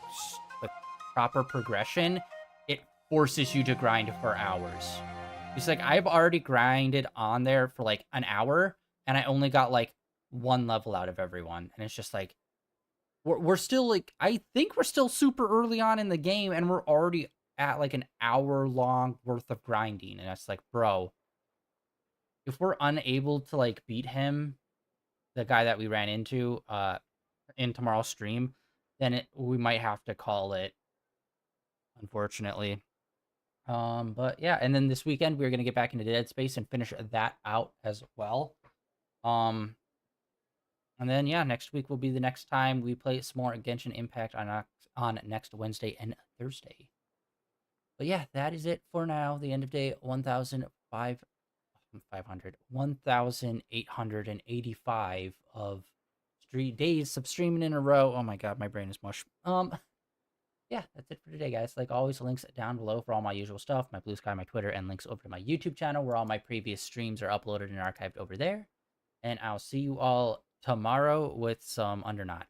the proper progression, it forces you to grind for hours. It's like I've already grinded on there for like an hour, and I only got like 1 level out of everyone, and it's just like we're still like, I think we're still super early on in the game, and we're already at like an hour long worth of grinding, and it's like, bro, if we're unable to like beat him, the guy that we ran into in tomorrow's stream, then we might have to call it, unfortunately. But yeah, and then this weekend we're gonna get back into Dead Space and finish that out as well. And then yeah, next week will be the next time we play some more Genshin Impact on next Wednesday and Thursday. But yeah, that is it for now. The end of day 1,885 of days of streaming in a row. Oh my god, my brain is mush. Yeah, that's it for today, guys. Like always, links down below for all my usual stuff, my Blue Sky, my Twitter, and links over to my YouTube channel where all my previous streams are uploaded and archived over there. And I'll see you all tomorrow with some Undernot.